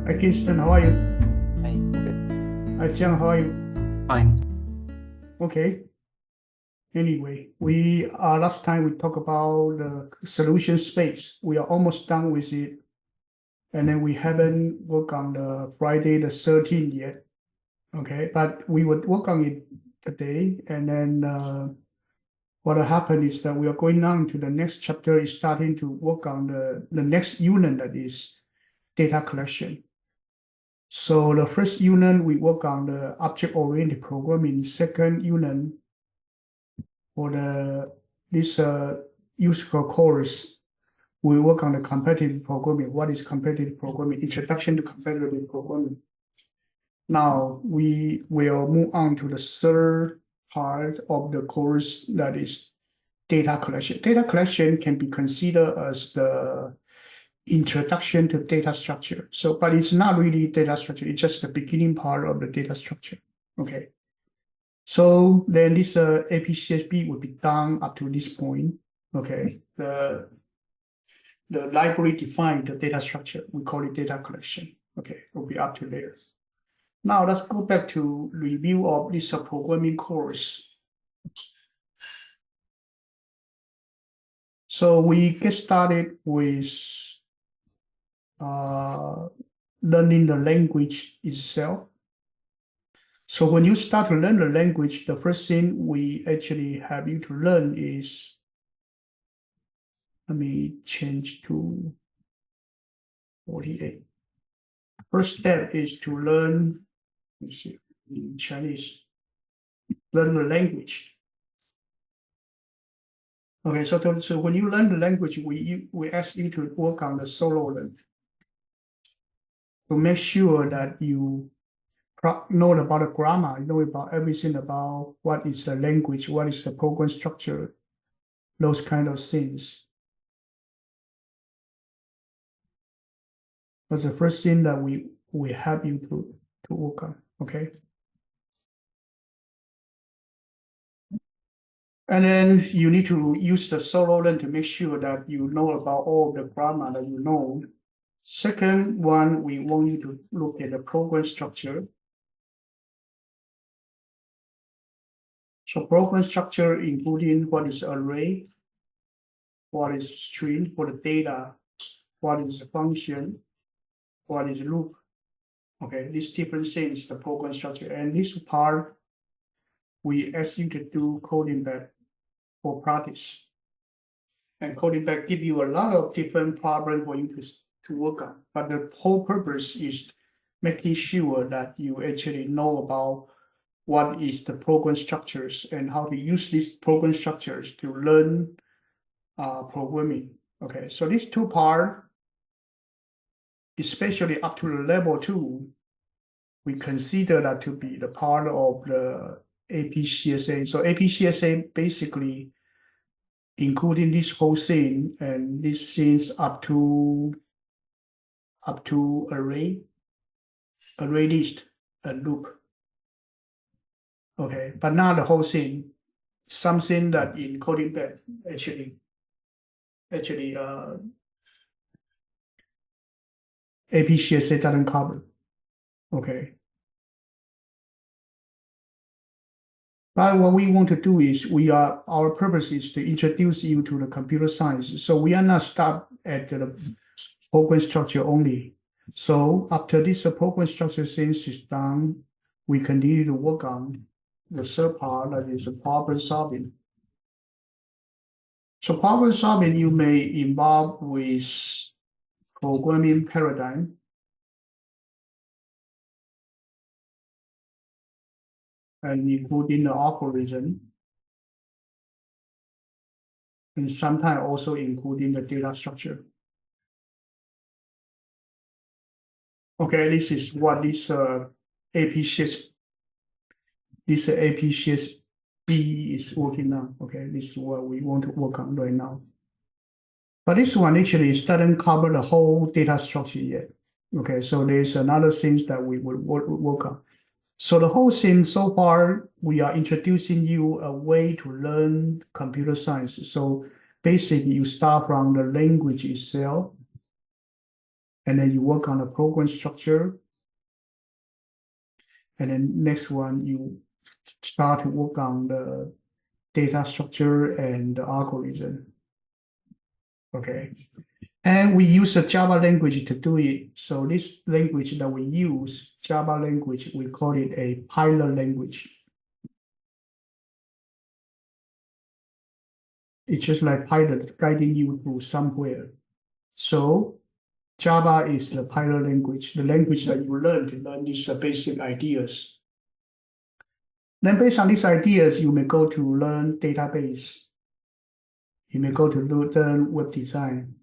Hi, Kingston, how are you? Hi, good. Hi, Jiang, how are you? Fine. Okay. Anyway, we last time we talked about the solution space. We are almost done with it, and then we haven't worked on the Friday the 13th yet. Okay, but we would work on it today, and then what happened is that we are going on to the next chapter is starting to work on the next unit, that is data collection. So the first unit, we work on the object-oriented programming. Second unit, for this useful course, we work on the competitive programming. What is competitive programming? Introduction to competitive programming. Now we will move on to the third part of the course, that is data collection. Data collection can be considered as the introduction to data structure. So, but it's not really data structure. It's just the beginning part of the data structure. Okay. So then this APCSB will be done up to this point. Okay. The library defined the data structure. We call it data collection. Okay. It will be up to there. Now let's go back to review of this programming course. So we get started with learning the language itself. So when you start to learn the language, the first thing we actually have you to learn is, let me change to 48. First step is to learn, let's see, in Chinese, learn the language. Okay, so when you learn the language, we ask you to work on the solo learn to make sure that you know about the grammar, know about everything about what is the language, what is the program structure, those kind of things. That's the first thing that we have you to work on. Okay. And then you need to use the solo learn to make sure that you know about all the grammar that you know. Second one, we want you to look at the program structure. So program structure including what is array, what is string for the data, what is function, what is loop. Okay, these different things, the program structure. And this part, we ask you to do coding back for practice. And coding back give you a lot of different problems for you to work on. But the whole purpose is making sure that you actually know about what is the program structures and how to use these program structures to learn programming. Okay, so these two parts, especially up to the level 2, we consider that to be the part of the APCSA. So APCSA basically including this whole thing and these things up to array list, and loop. Okay, but not the whole thing. Something that in coding back actually APCSA doesn't cover. Okay. But what we want to do is our purpose is to introduce you to the computer science. So we are not stop at the program structure only. So after this program structure things is done, we continue to work on the third part, that is problem solving. So problem solving you may involve with programming paradigm. And including the algorithm. And sometimes also including the data structure. Okay, this is what this APCS B is working on. Okay, this is what we want to work on right now. But this one actually doesn't cover the whole data structure yet. Okay, so there's another things that we will work on. So the whole thing so far, we are introducing you a way to learn computer science. So basically, you start from the language itself. and then you work on the program structure. And then next one, you start to work on the data structure and the algorithm. Okay. And we use a Java language to do it. So this language that we use, Java language, we call it a pilot language. It's just like pilot guiding you to somewhere. So Java is the pilot language, the language that you learn to learn these basic ideas. Then based on these ideas, you may go to learn database. You may go to learn web design.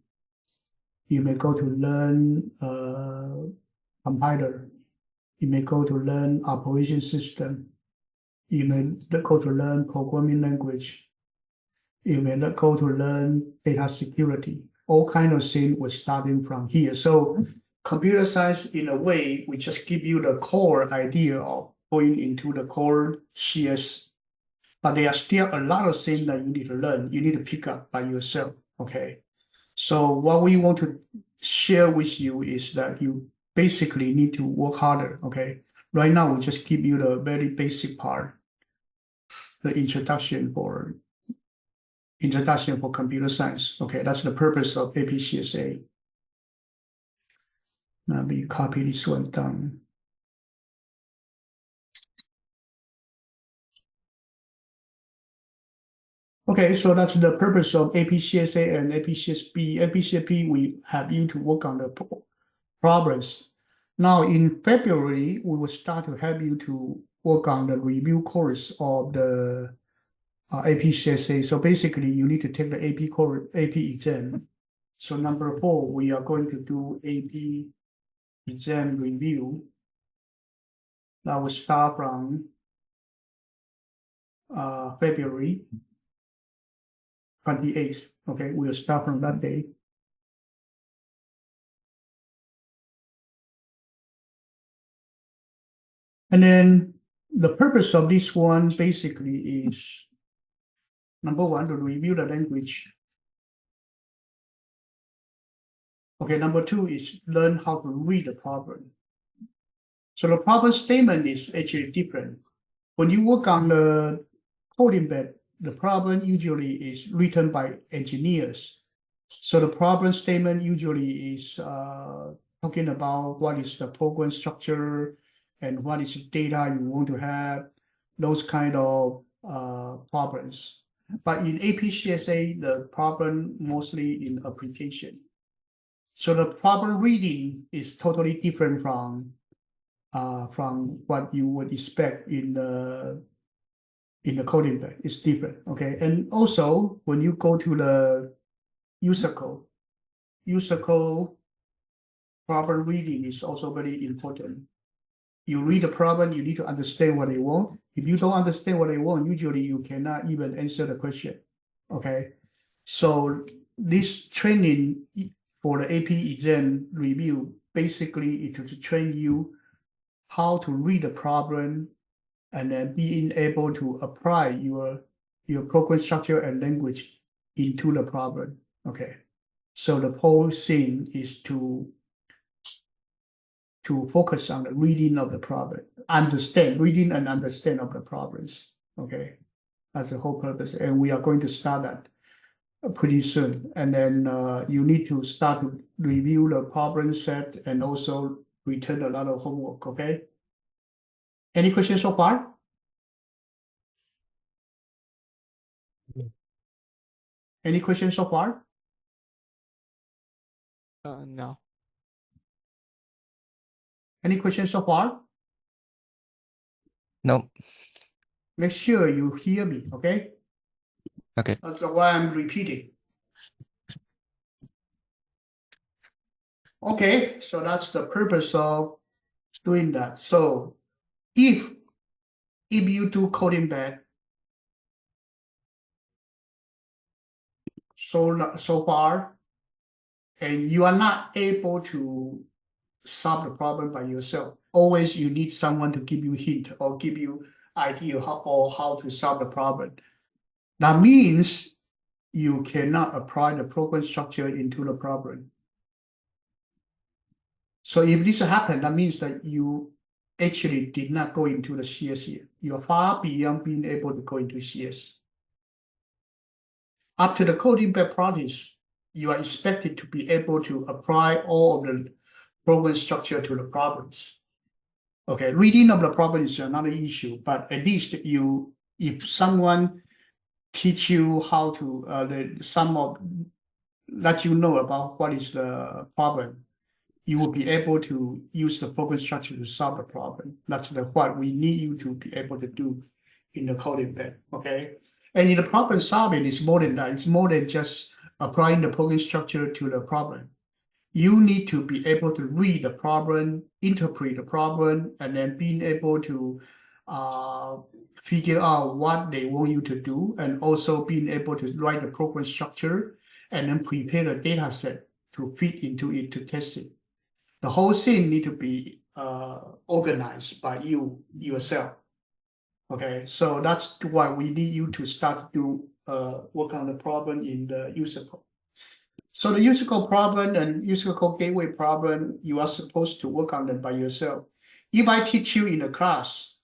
You may go to learn compiler. You may go to learn operation system. You may go to learn programming language. You may go to learn data security. All kind of things were starting from here. So computer science, in a way, we just give you the core idea of going into the core CS. But there are still a lot of things that you need to learn. You need to pick up by yourself. Okay. So what we want to share with you is that you basically need to work harder. Okay. Right now, we just give you the very basic part, the introduction for computer science. Okay, that's the purpose of APCSA. Let me copy this one down. Okay, so that's the purpose of APCSA and APCSB. APCSB, we have you to work on the progress. Now in February, we will start to have you to work on the review course of the APCSA. So basically, you need to take the AP exam. So number 4, we are going to do AP exam review. That will start from February 28th. Okay, we'll start from that day. And then the purpose of this one basically is, number 1, to review the language. Okay, number 2 is learn how to read the problem. So the problem statement is actually different. When you work on the coding bed, the problem usually is written by engineers. So the problem statement usually is talking about what is the program structure and what is the data you want to have, those kind of problems. But in APCSA, the problem mostly in application. So the problem reading is totally different from what you would expect in the coding bed. It's different, okay? And also, when you go to the user code problem reading is also very important. You read the problem, you need to understand what they want. If you don't understand what they want, usually you cannot even answer the question, okay? So this training for the AP exam review basically is to train you how to read the problem and then being able to apply your program structure and language into the problem. Okay. So the whole thing is to focus on the reading of the problem, reading and understand of the problems. Okay. That's the whole purpose. And we are going to start that pretty soon. And then you need to start to review the problem set and also return a lot of homework. Okay. Any questions so far? Any questions so far? No. Any questions so far? No. Make sure you hear me, okay? Okay. That's why I'm repeating. Okay, so that's the purpose of doing that. So if you do coding bad so far, and you are not able to solve the problem by yourself, always you need someone to give you hint or give you idea how to solve the problem. That means you cannot apply the program structure into the problem. So if this happened, that means that you actually did not go into the CS here. You are far beyond being able to go into CS. After the coding back practice, you are expected to be able to apply all of the program structure to the problems. Okay, reading of the problem is another issue, but at least if someone teach you how to let you know about what is the problem, you will be able to use the program structure to solve the problem. That's what we need you to be able to do in the coding bed, okay? And in the problem solving, it's more than that. It's more than just applying the program structure to the problem. You need to be able to read the problem, interpret the problem, and then being able to figure out what they want you to do, and also being able to write the program structure and then prepare the data set to fit into it to test it. The whole thing need to be organized by you yourself. Okay, so that's why we need you to start to work on the problem in the user code. So the user code problem and user code gateway problem, you are supposed to work on them by yourself. If I teach you in a class,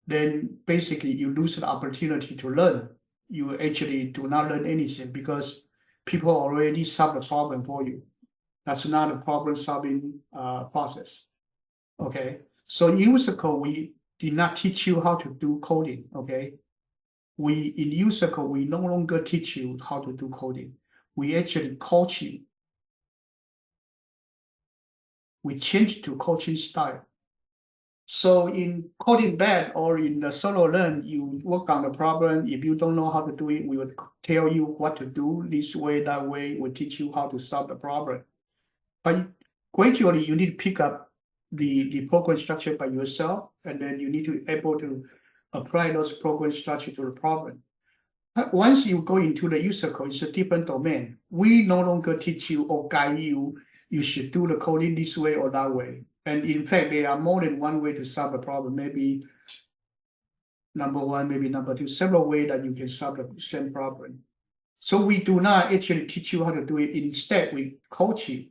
then basically you lose the opportunity to learn. You actually do not learn anything because people already solve the problem for you. That's not a problem solving process. Okay, so user code, we did not teach you how to do coding. Okay, in user code, we no longer teach you how to do coding. We actually coach you. We change to coaching style. So in coding bed or in the solo learn, you work on the problem. If you don't know how to do it, we will tell you what to do this way, that way. We teach you how to solve the problem. But gradually, you need to pick up the program structure by yourself, and then you need to be able to apply those program structure to the problem. Once you go into the user code, it's a different domain. We no longer teach you or guide you, you should do the coding this way or that way. And in fact, there are more than one way to solve the problem. Maybe number one, maybe number two, several ways that you can solve the same problem. So we do not actually teach you how to do it. Instead, we coach you.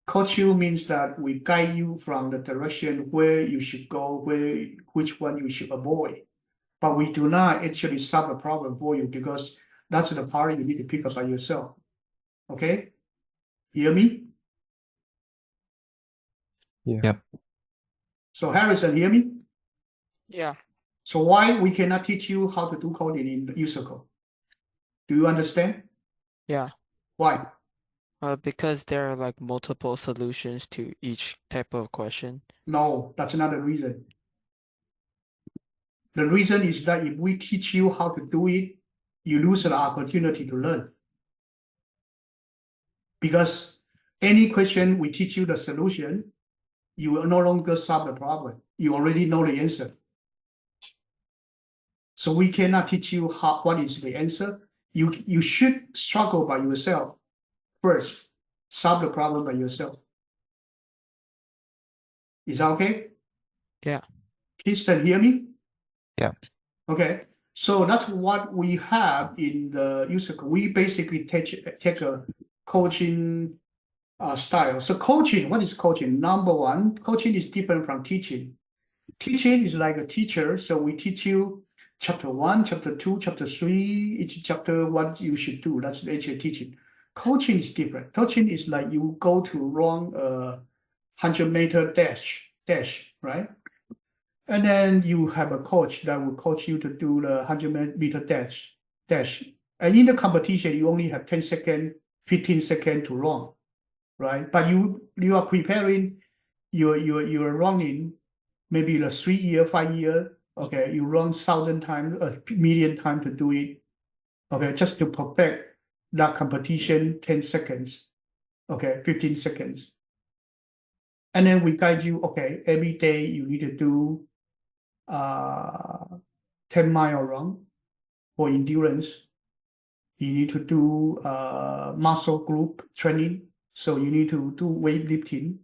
Coach you means that we guide you from the direction where you should go, which one you should avoid. But we do not actually solve the problem for you because that's the part you need to pick up by yourself. Okay? Hear me? Yeah. Yep. So Harrison, hear me? Yeah. So why we cannot teach you how to do coding in the user code? Do you understand? Yeah. Why? Because there are like multiple solutions to each type of question. No, that's not the reason. The reason is that if we teach you how to do it, you lose the opportunity to learn. Because any question we teach you the solution, you will no longer solve the problem. You already know the answer. So we cannot teach you what is the answer. You should struggle by yourself first. Solve the problem by yourself. Is that okay? Yeah. Kristen, hear me? Yeah. Okay. So that's what we have in the user code. We basically take a coaching style. So coaching, what is coaching? Number one, coaching is different from teaching. Teaching is like a teacher. So we teach you chapter 1, chapter 2, chapter 3, each chapter what you should do. That's actually teaching. Coaching is different. Coaching is like you go to run a 100-meter dash, right? And then you have a coach that will coach you to do the 100-meter dash. And in the competition, you only have 10 seconds, 15 seconds to run, right? But you are preparing, you're running maybe the 3 year, 5 year, okay, you run 1,000 times, a million times to do it, okay, just to perfect that competition, 10 seconds, okay, 15 seconds. And then we guide you, okay, every day you need to do 10-mile run for endurance. You need to do muscle group training. So you need to do weightlifting.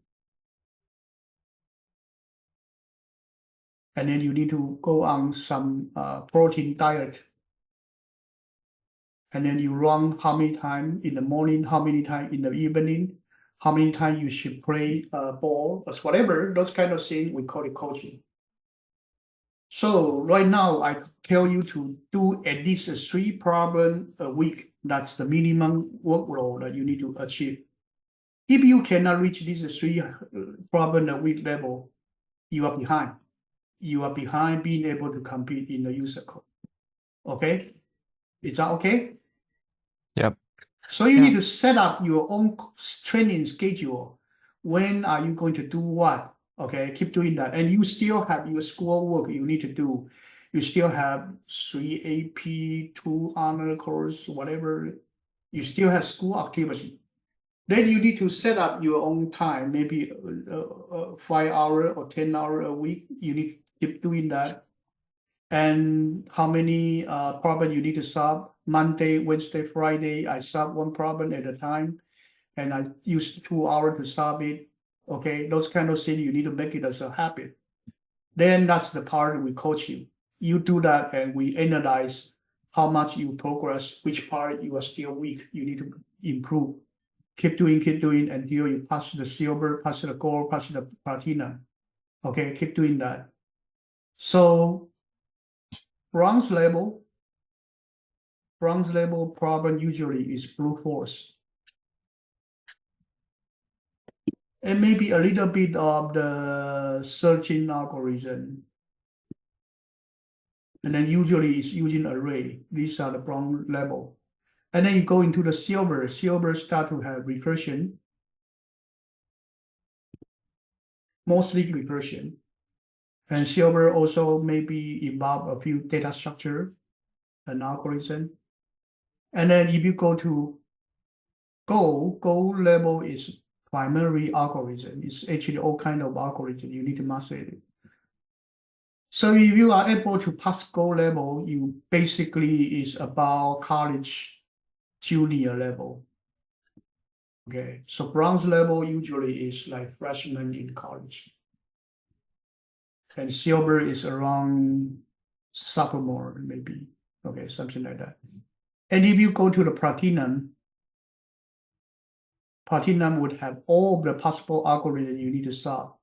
And then you need to go on some protein diet. And then you run how many times in the morning, how many times in the evening, how many times you should play ball, or whatever, those kind of things, we call it coaching. So right now, I tell you to do at least 3 problems a week. That's the minimum workload that you need to achieve. If you cannot reach this 3 problem a week level, you are behind. You are behind being able to compete in the user code. Okay? Is that okay? Yep. So you Yeah. need to set up your own training schedule. When are you going to do what? Okay, keep doing that. And you still have your schoolwork you need to do. You still have 3 AP, 2 honor course, whatever. You still have school activity. Then you need to set up your own time, maybe 5 hours or 10 hours a week. You need to keep doing that. And how many problem you need to solve? Monday, Wednesday, Friday, I solve 1 problem at a time, and I use 2 hours to solve it. Okay, those kind of things you need to make it as a habit. Then that's the part we coach you. You do that, and we analyze how much you progress, which part you are still weak. You need to improve. Keep doing until you pass the silver, pass the gold, pass the platinum. Okay, keep doing that. So bronze level problem usually is brute force. And maybe a little bit of the searching algorithm. And then usually it's using array. These are the bronze level. And then you go into the silver. Silver start to have recursion. Mostly recursion. And silver also maybe involve a few data structure and algorithm. And then if you go to gold level is primary algorithm. It's actually all kind of algorithm. You need to master it. So if you are able to pass gold level, you basically is about college junior level. Okay, so bronze level usually is like freshman in college. And silver is around sophomore, maybe. Okay, something like that. And if you go to the platinum would have all the possible algorithm you need to solve.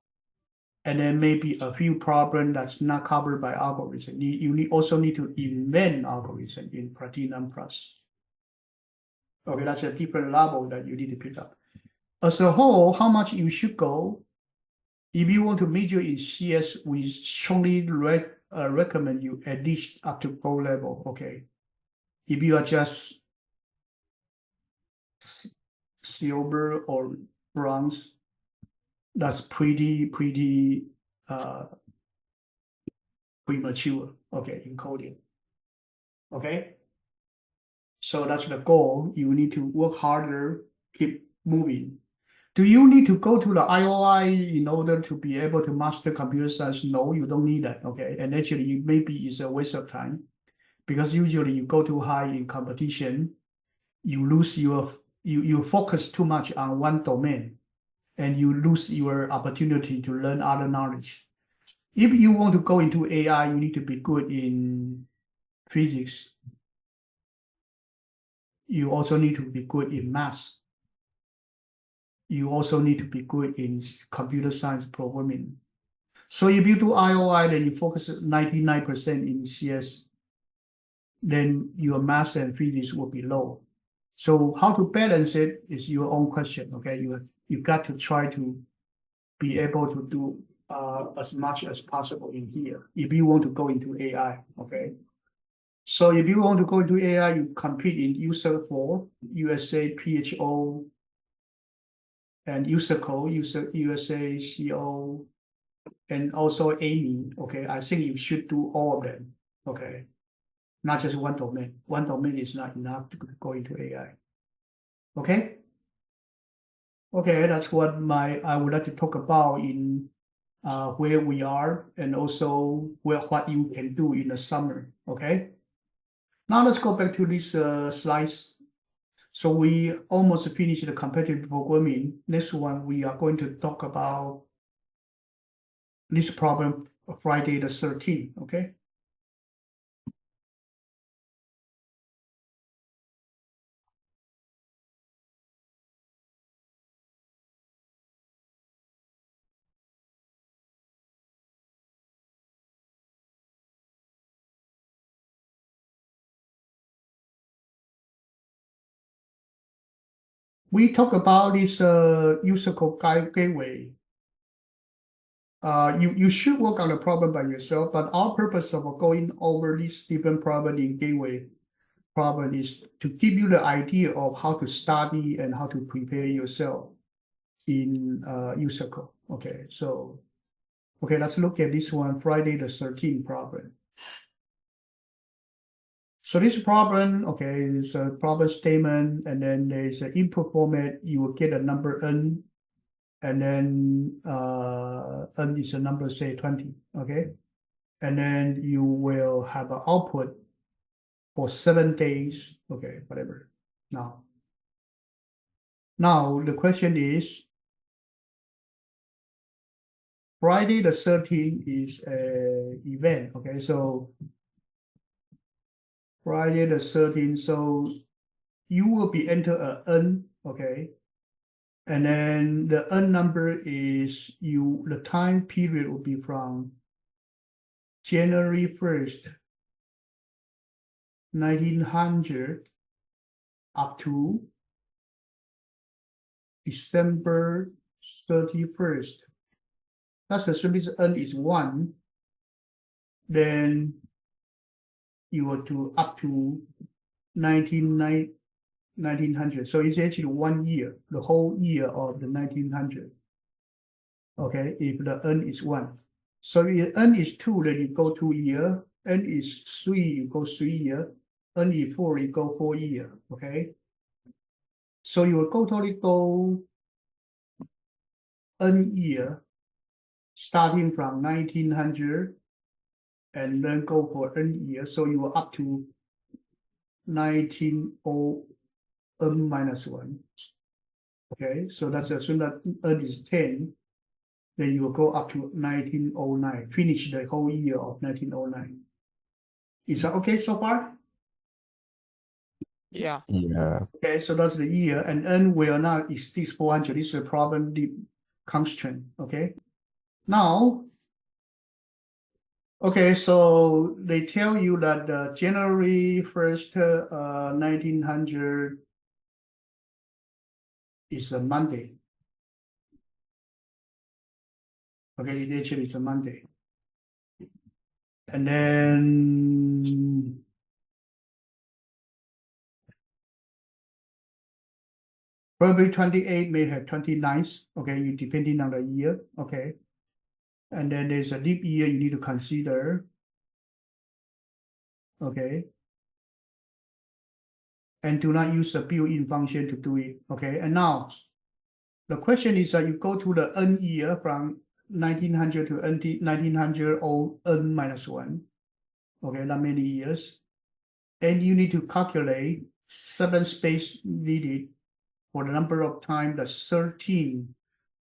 And then maybe a few problems that's not covered by algorithm. You also need to invent algorithm in Platinum Plus. Okay, that's a different level that you need to pick up. As a whole, how much you should go? If you want to major in CS, we strongly recommend you at least up to gold level. Okay, if you are just silver or bronze, that's pretty premature. Okay, in coding. Okay, so that's the goal. You need to work harder, keep moving. Do you need to go to the IOI in order to be able to master computer science? No, you don't need that. Okay, and actually, maybe it's a waste of time, because usually you go too high in competition, you lose you focus too much on one domain, and you lose your opportunity to learn other knowledge. If you want to go into AI, you need to be good in physics. You also need to be good in math. You also need to be good in computer science programming. So if you do IOI, then you focus 99% in CS, then your math and physics will be low. So how to balance it is your own question. Okay, you got to try to be able to do as much as possible in here if you want to go into AI. Okay, so if you want to go into AI, you compete in user 4, USA, PHO, and user code, USA, CO, and also Amy. Okay, I think you should do all of them. Okay, not just one domain. One domain is not enough to go into AI. Okay. Okay, that's what I would like to talk about in where we are, and also what you can do in the summer. Okay. Now let's go back to these slides. So we almost finished the competitive programming. Next one, we are going to talk about this problem Friday the 13th. Okay. we talk about this user code gateway. You should work on the problem by yourself, but our purpose of going over this different problem in gateway problem is to give you the idea of how to study and how to prepare yourself in user code. Okay, so okay, let's look at this one, Friday the 13th problem. So this problem, okay, is a problem statement, and then there's an input format. You will get a number n, and then n is a number, say 20, okay? And then you will have an output for 7 days, okay, whatever. Now the question is, Friday the 13th is a event, okay? So Friday the 13th, so you will be enter a n, okay? And then the n number is the time period will be from January 1st, 1900 up to December 31st. That's assuming n is 1. Then you will do up to 1900. So it's actually 1 year, the whole year of the 1900. Okay, if the n is 1. So if n is 2, then you go 2 year. N is 3, you go 3 year. N is 4, you go 4 year. Okay. So you will totally go n year, starting from 1900, and then go for n year. So you are up to 1900 n minus 1. Okay, so that's assume that n is 10. Then you will go up to 1909, finish the whole year of 1909. Is that okay so far? Yeah. Yeah. Okay, so that's the year, and n will not exceed 400. This is a problem constraint. Okay, now, okay, so they tell you that January 1st, 1900 is a Monday. Okay, it actually is a Monday. And then February 28 may have 29th, okay, depending on the year, okay. And then there's a leap year you need to consider, okay. And do not use the built-in function to do it, okay. And now, the question is that you go to the n year from 1900 to 1900 or n minus 1, okay, not many years. And you need to calculate 7 space needed for the number of time that 13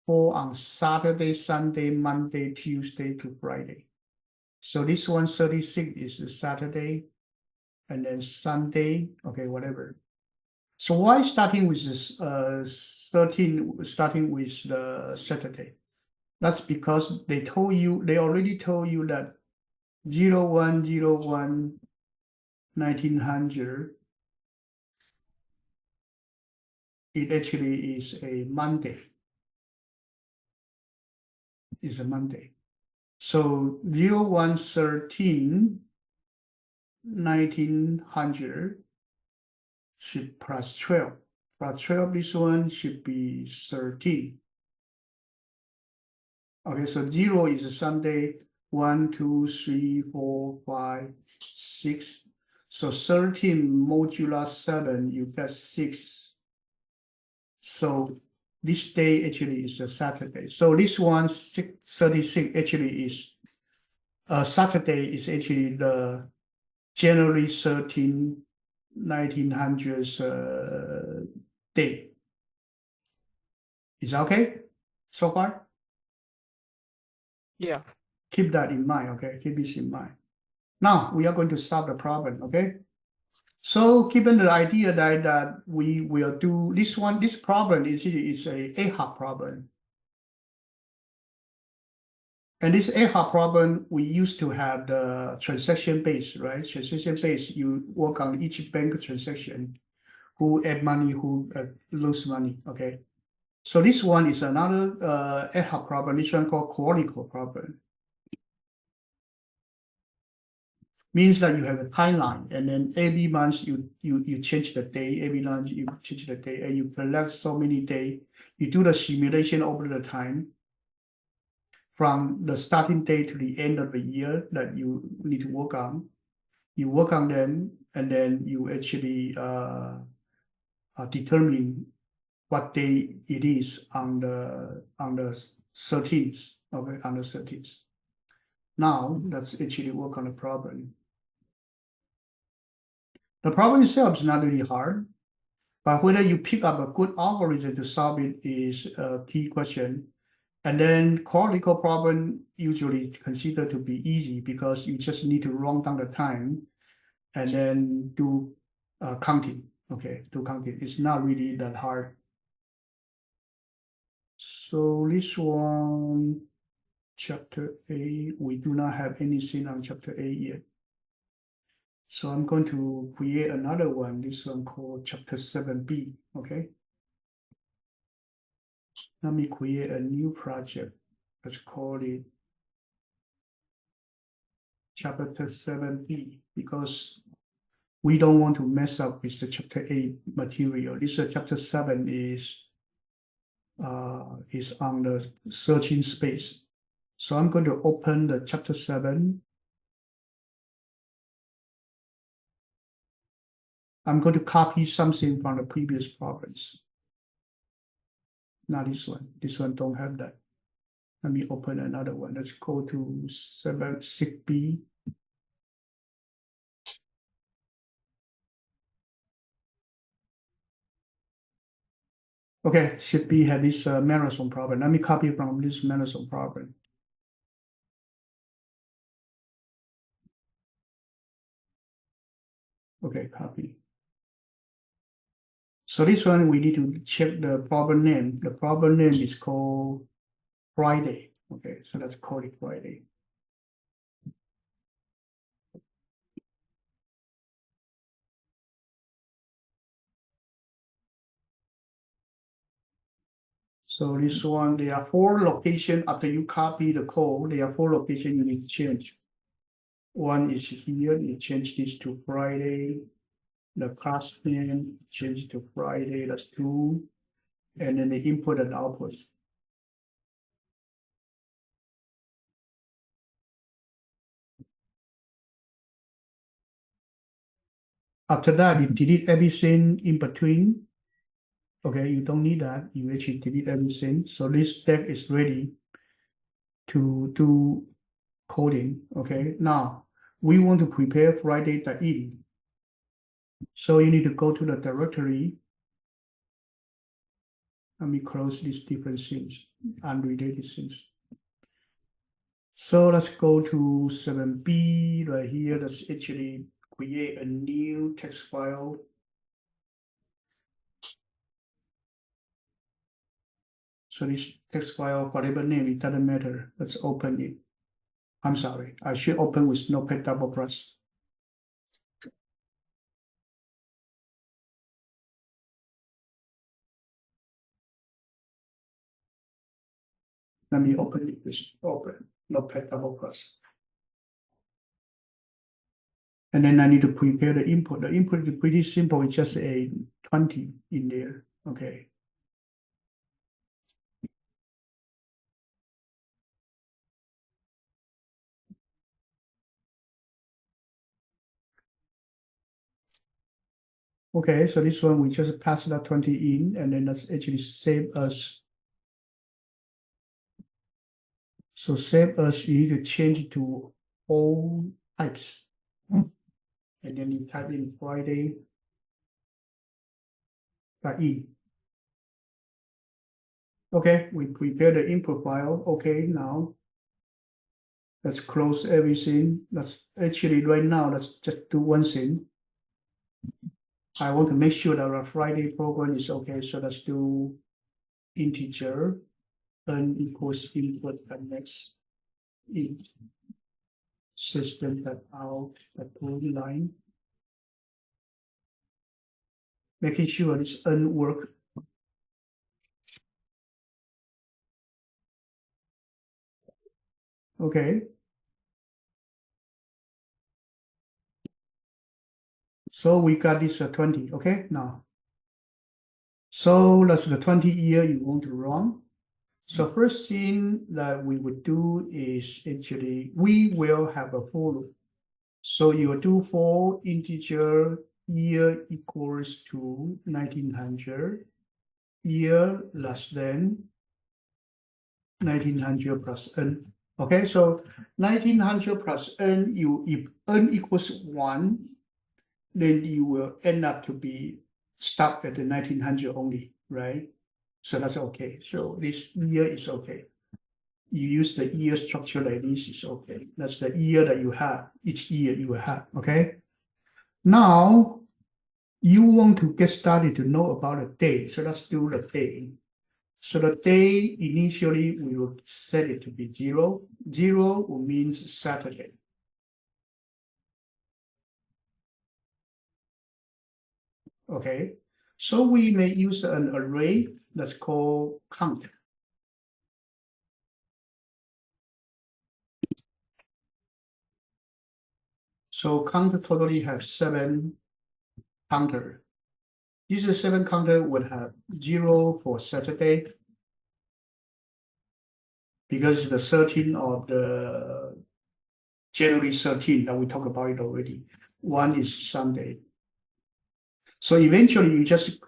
fall on Saturday, Sunday, Monday, Tuesday to Friday. So this one 36 is a Saturday, and then Sunday, okay, whatever. So why starting with this 13, starting with the Saturday? That's because they already told you that 0101 1900 it actually is a Monday. Is a Monday. So 0113 1900 should plus 12. Plus 12, this one should be 13. Okay, so 0 is a Sunday. 1, 2, 3, 4, 5, 6. So 13 modular 7, you get 6. So this day actually is a Saturday. So this one 36 actually is Saturday is actually the January 13, 1900's day. Is that okay so far? Yeah. Keep that in mind, okay? Keep this in mind. Now we are going to solve the problem, okay? So given the idea that we will do this one, this problem is a AHA problem. And this AHA problem, we used to have the transaction base, right? Transaction base, you work on each bank transaction who add money, who lose money. Okay. So this one is another ad hoc problem. This one called chronicle problem. Means that you have a timeline, and then every month you change the day, every month you change the day, and you collect so many days. You do the simulation over the time from the starting day to the end of the year that you need to work on. You work on them, and then you actually determine what day it is on the 13th. Okay, on the 13th. Now let's actually work on the problem. The problem itself is not really hard, but whether you pick up a good algorithm to solve it is a key question. And then chronicle problem usually considered to be easy because you just need to run down the time and then do counting. Okay, do counting. It's not really that hard. So this one, chapter A, we do not have anything on chapter A yet. So I'm going to create another one, this one called chapter 7B, okay? Let me create a new project. Let's call it chapter 7B because we don't want to mess up with the chapter 8 material. This chapter 7 is on the searching space. So I'm going to open the chapter 7. I'm going to copy something from the previous problems. Not this one. This one don't have that. Let me open another one. Let's go to 6B. Okay, 6B had this marathon problem. Let me copy from this marathon problem. Okay, copy. So this one, we need to check the problem name. The problem name is called Friday. Okay, so let's call it Friday. So this one, there are 4 locations after you copy the code. There are 4 locations you need to change. One is here, you change this to Friday. The class name, change to Friday, that's 2. And then the input and output. After that, you delete everything in between. Okay, you don't need that. You actually delete everything. So this deck is ready to do coding. Okay, now we want to prepare Friday.in. So you need to go to the directory. Let me close these different things, unrelated things. So let's go to 7B right here. Let's actually create a new text file. So this text file, whatever name, it doesn't matter. Let's open it. I'm sorry, I should open with Notepad++. Let me open it with Notepad++. And then I need to prepare the input. The input is pretty simple. It's just a 20 in there. Okay. Okay, so this one we just pass that 20 in, and then let's actually save as. So save as, you need to change it to all types. And then you type in Friday.in. Okay, we prepare the input file. Okay, now let's close everything. Let's actually right now, let's just do one thing. I want to make sure that our Friday program is okay. So let's do integer n equals input and next int system.out.line. making sure this N work. Okay. So we got this 20, okay, now. So that's the 20 year you want to run. So first thing that we would do is actually, we will have a for loop. So you will do for integer year equals to 1900, year less than 1900 plus n. Okay, so 1900 plus n, if n equals 1, then you will end up to be stuck at the 1900 only, right? So that's okay. So this year is okay. You use the year structure like this is okay. That's the year that you have, each year you will have, okay? Now, you want to get started to know about the day. So let's do the day. So the day, initially, we will set it to be 0. 0 means Saturday. Okay, so we may use an array that's called count. So count totally have 7 counter. This 7 counter would have 0 for Saturday because the 13 of the January 13 that we talked about it already. 1 is Sunday. So eventually you just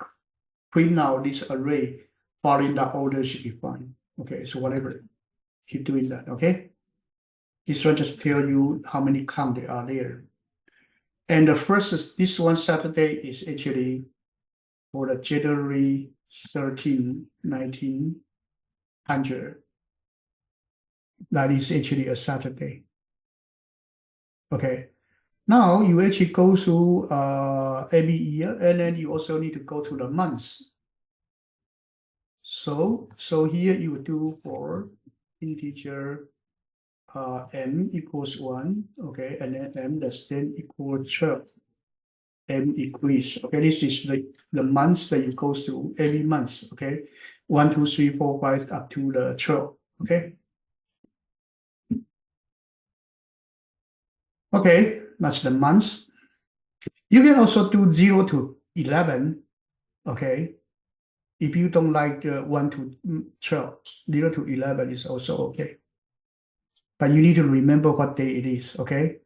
print out this array, following that order should be fine. Okay, so whatever, keep doing that, okay? This one just tell you how many count there are there. And the first is this one Saturday is actually for the January 13, 1900. That is actually a Saturday. Okay. Now you actually go through every year, and then you also need to go to the months. So here you do for integer m equals 1, okay, and then m less than equal 12. M increase, okay, this is the months that you go through every month, okay, 1, 2, 3, 4, 5 up to the 12, okay. Okay, that's the months. You can also do 0 to 11, okay. If you don't like the 1 to 12, 0 to 11 is also okay. But you need to remember what day it is, okay?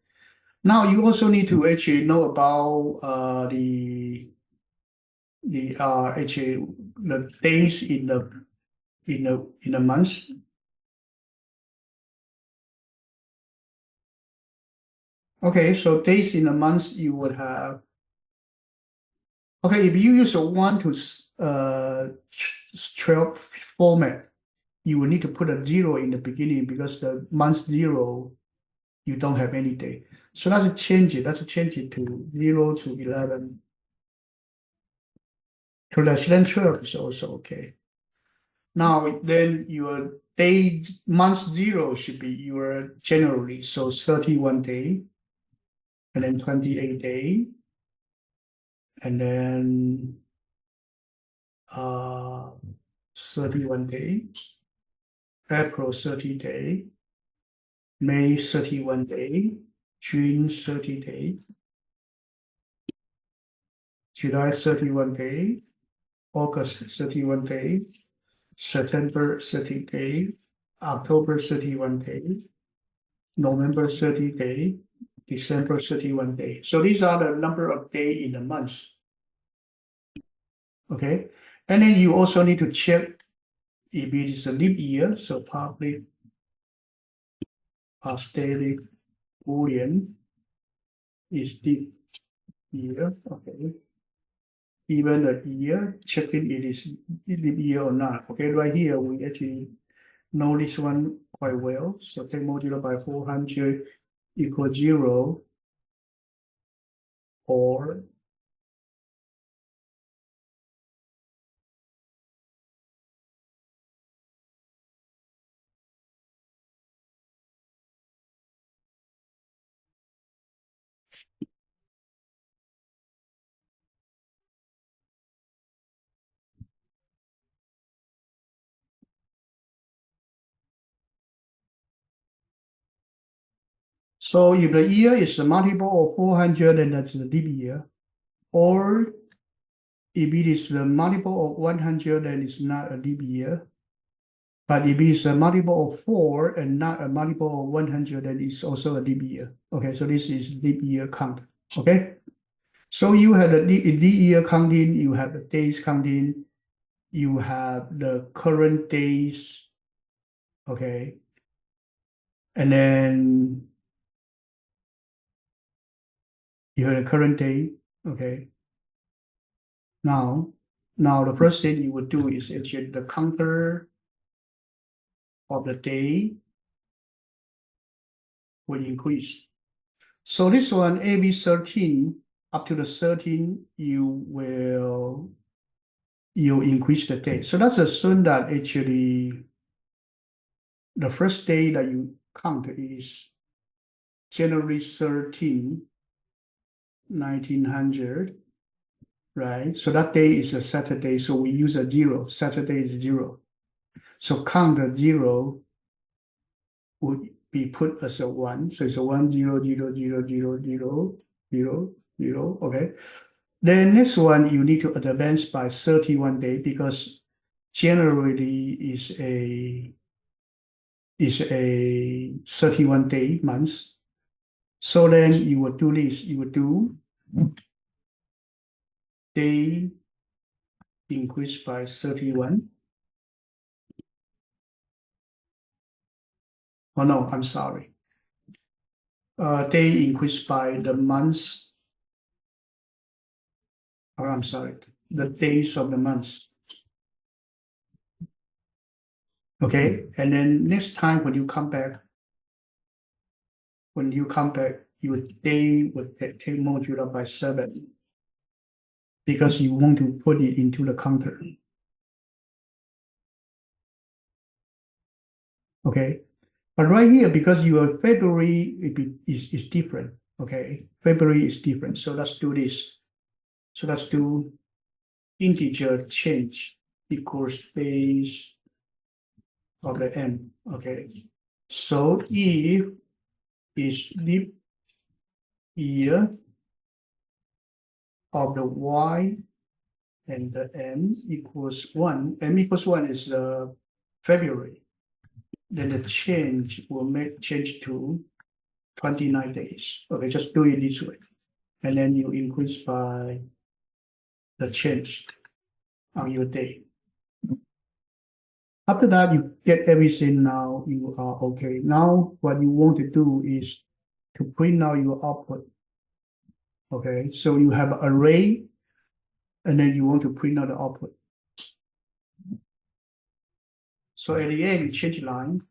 Now you also need to actually know about actually the days in the month. Okay, so days in a month you would have. Okay, if you use a 1 to 12 format, you will need to put a 0 in the beginning because the month 0 you don't have any day. So let's change it. Let's change it to 0 to 11. To less than 12 is also okay. Now then your day month 0 should be your January, so 31 day, and then 28 day, and then 31 day, April 30 day, May 31 day, June 30 day, July 31 day, August 31 day, September 30 day, October 31 day, November 30 day, December 31 day. So these are the number of days in the month. Okay. And then you also need to check if it is a leap year. So public static Boolean is leap year. Okay. Even a year, checking it is leap year or not. Okay. Right here, we actually know this one quite well. So take modulo by 400 equals 0, or So if the year is a multiple of 400, then that's the leap year. Or if it is a multiple of 100, then it's not a leap year. But if it is a multiple of 4 and not a multiple of 100, then it's also a leap year. Okay, so this is leap year count. Okay, so you have the leap year counting, you have the days counting, you have the current days. Okay, and then you have the current day. Okay, now the first thing you would do is actually the counter of the day will increase. So this one, AB13, up to the 13, you increase the day. So that's assume that actually the first day that you count is January 13, 1900, right? So that day is a Saturday, so we use a 0. Saturday is 0. So count the 0 would be put as a 1. So it's a 1, 0, 0, 0, 0, 0, 0, 0. Okay. Then next one, you need to advance by 31 days because January is a 31-day month. So then you would do this. You would do day increase by 31. Oh no, I'm sorry. Day increase by the months. Oh, I'm sorry, the days of the months. Okay, and then next time when you come back, your day would take multiplied by 7 because you want to put it into the counter. Okay, but right here, because your February is different. Okay, February is different. So let's do this. So let's do integer change equals base of the n. Okay, so if is leap year of the y and the m equals 1, m equals 1 is February, then the change will change to 29 days. Okay, just do it this way. And then you increase by the change on your day. After that, you get everything now, you are okay. Now, what you want to do is to print out your output. Okay, so you have an array, and then you want to print out the output. So at the end, you change line.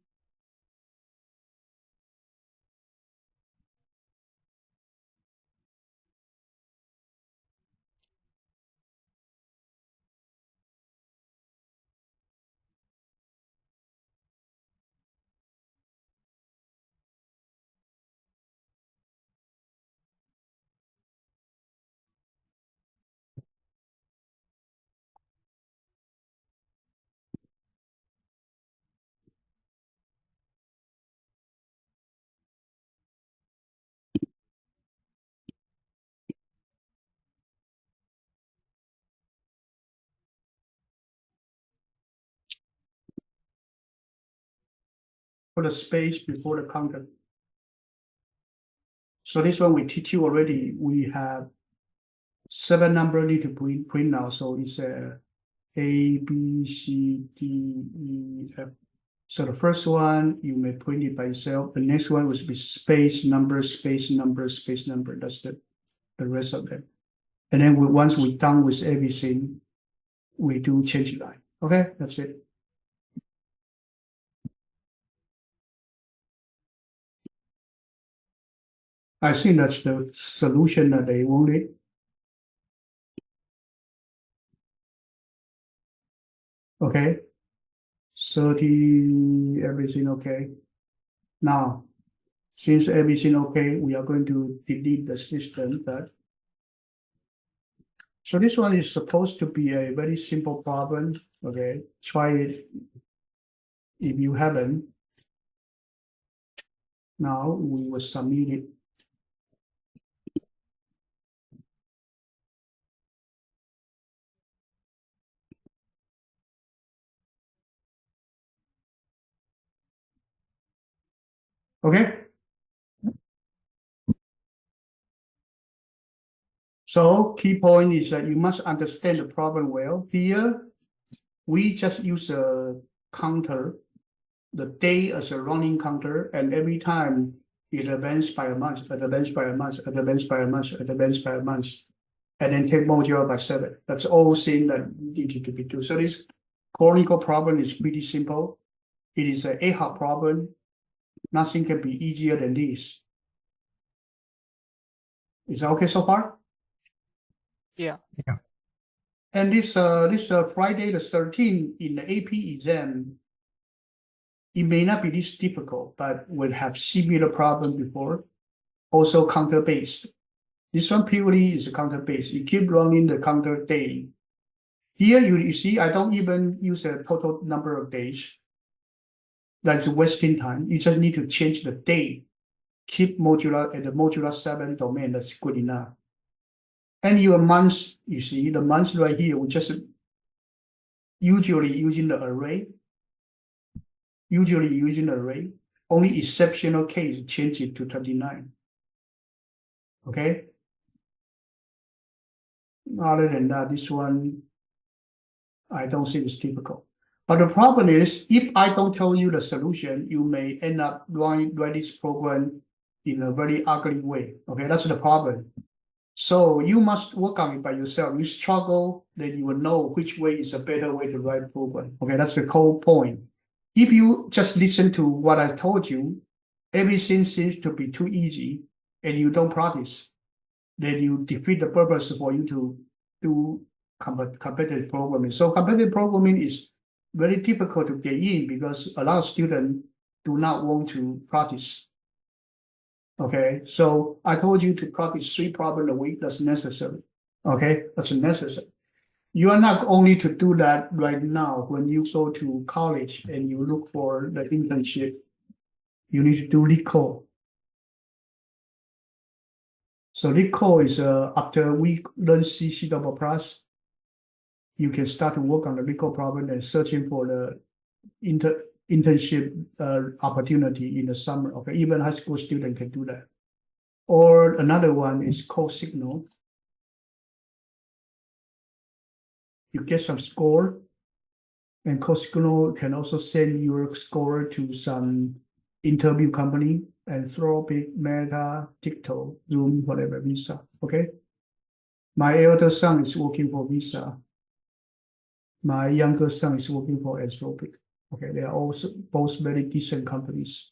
Put a space before the counter. So this one we teach you already. We have 7 numbers need to print now. So it's a B, C, D, E, F. So the first one, you may print it by yourself. The next one would be space number, space number, space number. That's the rest of them. And then once we're done with everything, we do change line. Okay, that's it. I think that's the solution that they wanted. Okay, 30, everything okay. Now, since everything okay, we are going to delete the system that. So this one is supposed to be a very simple problem. Okay, try it if you haven't. Now we will submit it. Okay. So key point is that you must understand the problem well. Here, we just use a counter, the day as a running counter, and every time it advances by a month, advances by a month, advances by a month, advances by a month, and then take modular by 7. That's all thing that needed to be done. So this chronicle problem is pretty simple. It is an AHA problem. Nothing can be easier than this. Is that okay so far? Yeah. And this Friday the 13th in the AP exam, it may not be this difficult, but will have similar problem before. Also counter-based. This one purely is a counter-based. You keep running the counter day. Here you see, I don't even use a total number of days. That's wasting time. You just need to change the day. Keep modular at the modular 7 domain. That's good enough. And your months, you see, the months right here, we just usually using the array. Only exceptional case, change it to 29. Okay. Other than that, this one, I don't think it's typical. But the problem is, if I don't tell you the solution, you may end up writing this program in a very ugly way. Okay, that's the problem. So you must work on it by yourself. You struggle, then you will know which way is a better way to write program. Okay, that's the core point. If you just listen to what I told you, everything seems to be too easy, and you don't practice, then you defeat the purpose for you to do competitive programming. So competitive programming is very difficult to get in because a lot of students do not want to practice. Okay, so I told you to practice 3 problems a week. That's necessary. Okay, that's necessary. You are not only to do that right now when you go to college and you look for the internship. You need to do lead code. So lead code is after we learn C, C++, you can start to work on the lead code problem and searching for the internship opportunity in the summer. Okay, even high school student can do that. Or another one is code signal. You get some score, and code signal can also send your score to some interview company, Anthropic, Meta, TikTok, Zoom, whatever, Visa. Okay. My elder son is working for Visa. My younger son is working for Anthropic. Okay, they are also both very decent companies.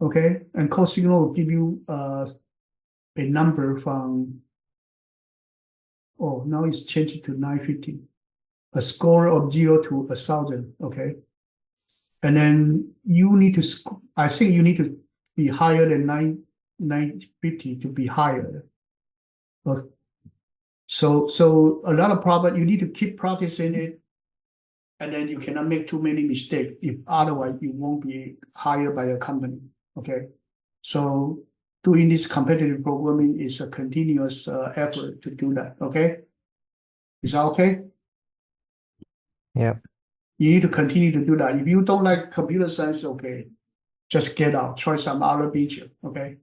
Okay, and code signal will give you a number from, oh, now it's changed to 950, a score of 0 to 1,000. Okay, and then you need to, I think you need to be higher than 950 to be hired. So a lot of problem, you need to keep practicing it, and then you cannot make too many mistakes. If otherwise, you won't be hired by a company. Okay, so doing this competitive programming is a continuous effort to do that. Okay, is that okay? Yeah. You need to continue to do that. If you don't like computer science, okay, just get out, try some other feature. Okay,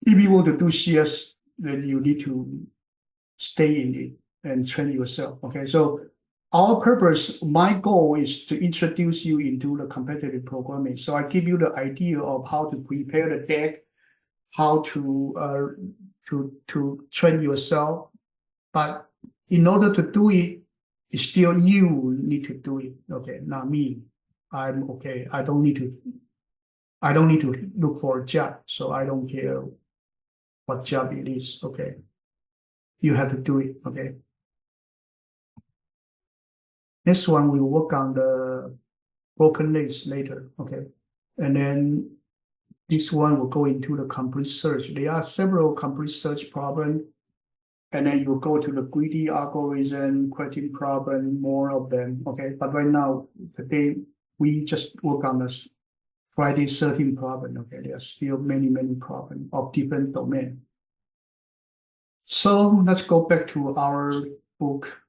if you want to do CS, then you need to stay in it and train yourself. Okay, so our purpose, my goal is to introduce you into the competitive programming. So I give you the idea of how to prepare the deck, how to train yourself. But in order to do it, it's still you need to do it. Okay, not me. I'm okay. I don't need to look for a job. So I don't care what job it is. Okay. You have to do it. Okay. Next one, we'll work on the broken links later. Okay. And then this one will go into the complete search. There are several complete search problems. And then you go to the greedy algorithm, question problem, more of them. Okay. But right now, today, we just work on this Friday 13 problem. Okay, there are still many problems of different domain. So let's go back to our book.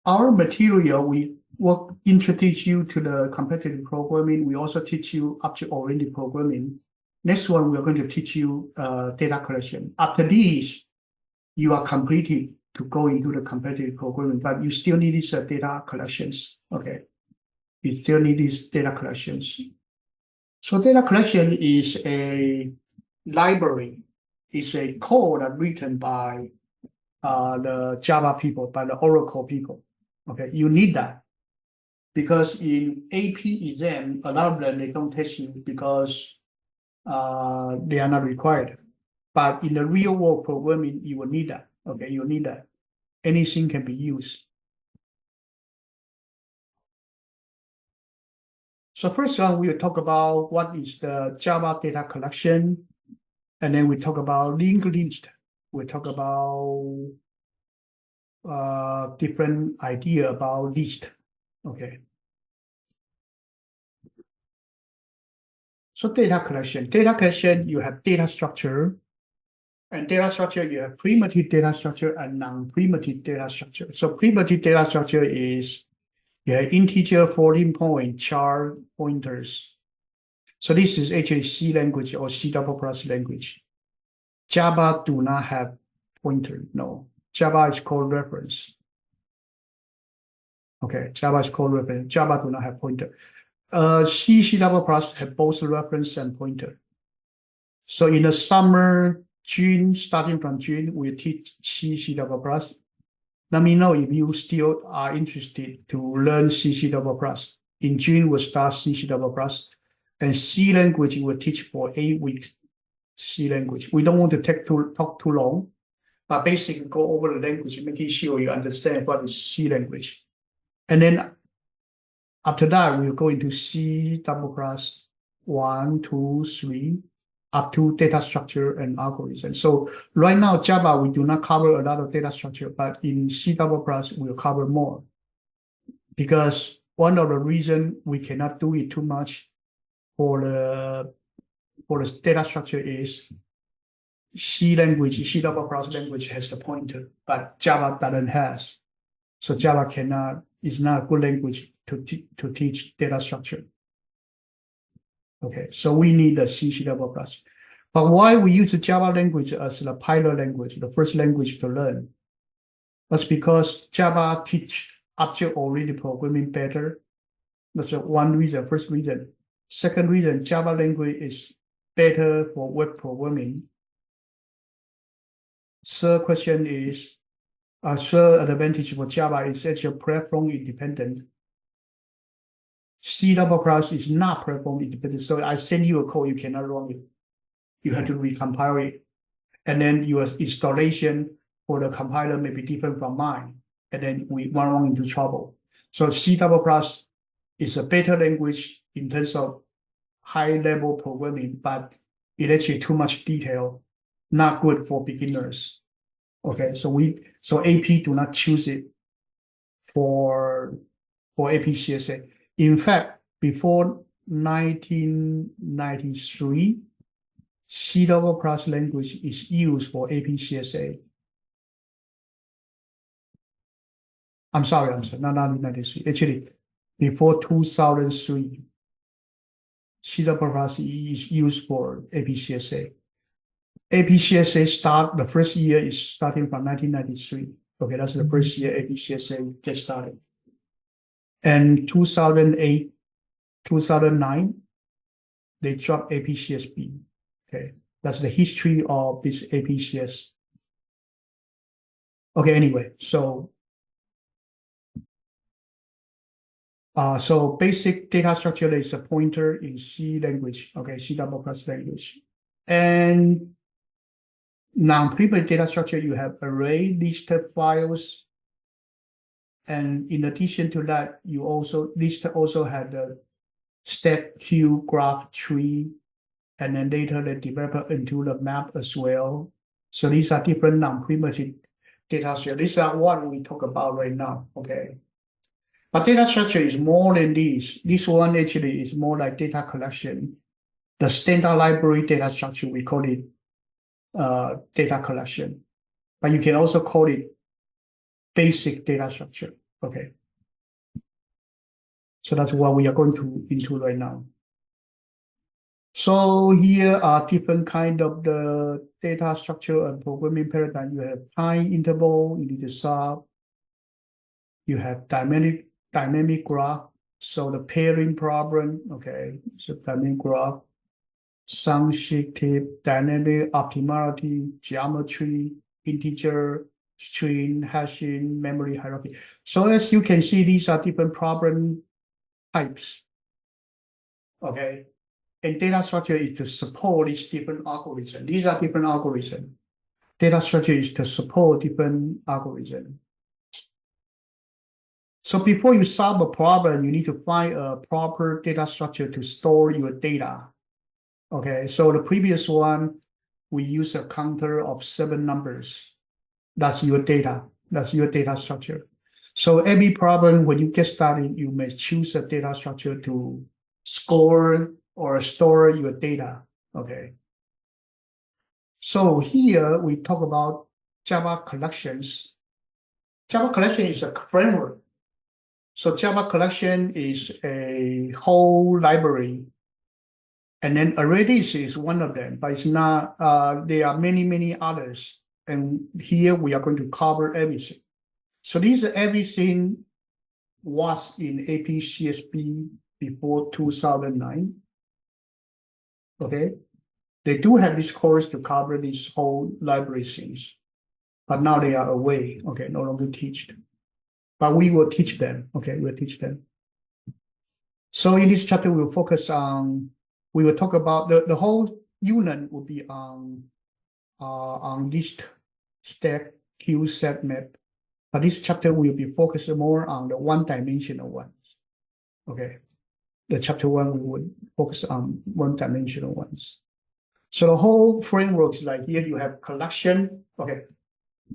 Our material, we will introduce you to the competitive programming. We also teach you object-oriented programming. Next one, we're going to teach you data collection. After this, you are completed to go into the competitive programming, but you still need these data collections. Okay, you still need these data collections. So data collection is a library. It's a code written by the Java people, by the Oracle people. Okay, you need that because in AP exam, a lot of them they don't test you because they are not required. But in the real world programming, you will need that. Okay, you need that. Anything can be used. So first one, we will talk about what is the Java data collection, and then we talk about linked list. We talk about different idea about list. Okay. So data collection. Data collection, you have data structure. And data structure, you have primitive data structure and non-primitive data structure. So primitive data structure is you have integer floating point char pointers. So this is actually C language or C++ language. Java do not have pointer. No, Java is called reference. Okay, Java is called reference. Java do not have pointer. C++ have both reference and pointer. So in the summer, June, starting from June, we teach C++. Let me know if you still are interested to learn C++. In June, we'll start C++. And C language will teach for 8 weeks. C language. We don't want to talk too long, but basically go over the language, making sure you understand what is C language. And then after that, we'll go into C++ 1, 2, 3, up to data structure and algorithm. So right now, Java, we do not cover a lot of data structure, but in C++, we'll cover more. Because one of the reasons we cannot do it too much for the data structure is C language, C++ language has the pointer, but Java doesn't have. So Java is not a good language to teach data structure. Okay, so we need the C++. But why we use the Java language as the pilot language, the first language to learn? That's because Java teach object-oriented programming better. That's one reason, first reason. Second reason, Java language is better for web programming. Third question is, third advantage for Java is actually platform independent. C++ is not platform independent. So I send you a code, you cannot run it. You have to recompile it. And then your installation for the compiler may be different from mine. And then we run into trouble. So C++ is a better language in terms of high-level programming, but it actually too much detail, not good for beginners. Okay, so AP do not choose it for AP CSA. In fact, before 1993, C++ language is used for AP CSA. I'm sorry, not 1993. Actually, before 2003, C++ is used for AP CSA. AP CSA the first year is starting from 1993. Okay, that's the first year AP CSA gets started. And 2008, 2009, they dropped APCSB. Okay, that's the history of this APCS. Okay, anyway, so basic data structure is a pointer in C language. Okay, C++ language, and non-primitive data structure, you have array, list files. And in addition to that, list also had the step, queue, graph, tree, and then later they develop into the map as well. So these are different non-primitive data structure. These are what we talk about right now. Okay, But data structure is more than this. This one actually is more like data collection. The standard library data structure, we call it data collection. But you can also call it basic data structure. Okay. So that's what we are going to into right now. So here are different kind of the data structure and programming paradigm. You have time interval, you need to solve. You have dynamic graph. So the pairing problem, okay, so dynamic graph, sensitive, dynamic optimality, geometry, integer, string, hashing, memory hierarchy. So as you can see, these are different problem types. Okay. And data structure is to support these different algorithms. These are different algorithms. Data structure is to support different algorithms. So before you solve a problem, you need to find a proper data structure to store your data. Okay, so the previous one, we use a counter of 7 numbers. That's your data. That's your data structure. So every problem, when you get started, you may choose a data structure to score or store your data. Okay. So here we talk about Java collections. Java collection is a framework. So Java collection is a whole library. And then arrays is one of them, but it's not, there are many others. And here we are going to cover everything. So these everything was in APCSB before 2009. Okay. They do have this course to cover this whole library things, but now they are away. Okay. No longer teach them, but we will teach them. Okay. We'll teach them. So in this chapter, we'll focus on, we will talk about the whole unit will be on list, stack, queue, set, map. But this chapter will be focused more on the one-dimensional ones. Okay. The chapter 1, we would focus on one-dimensional ones. So the whole framework is like here you have collection. Okay.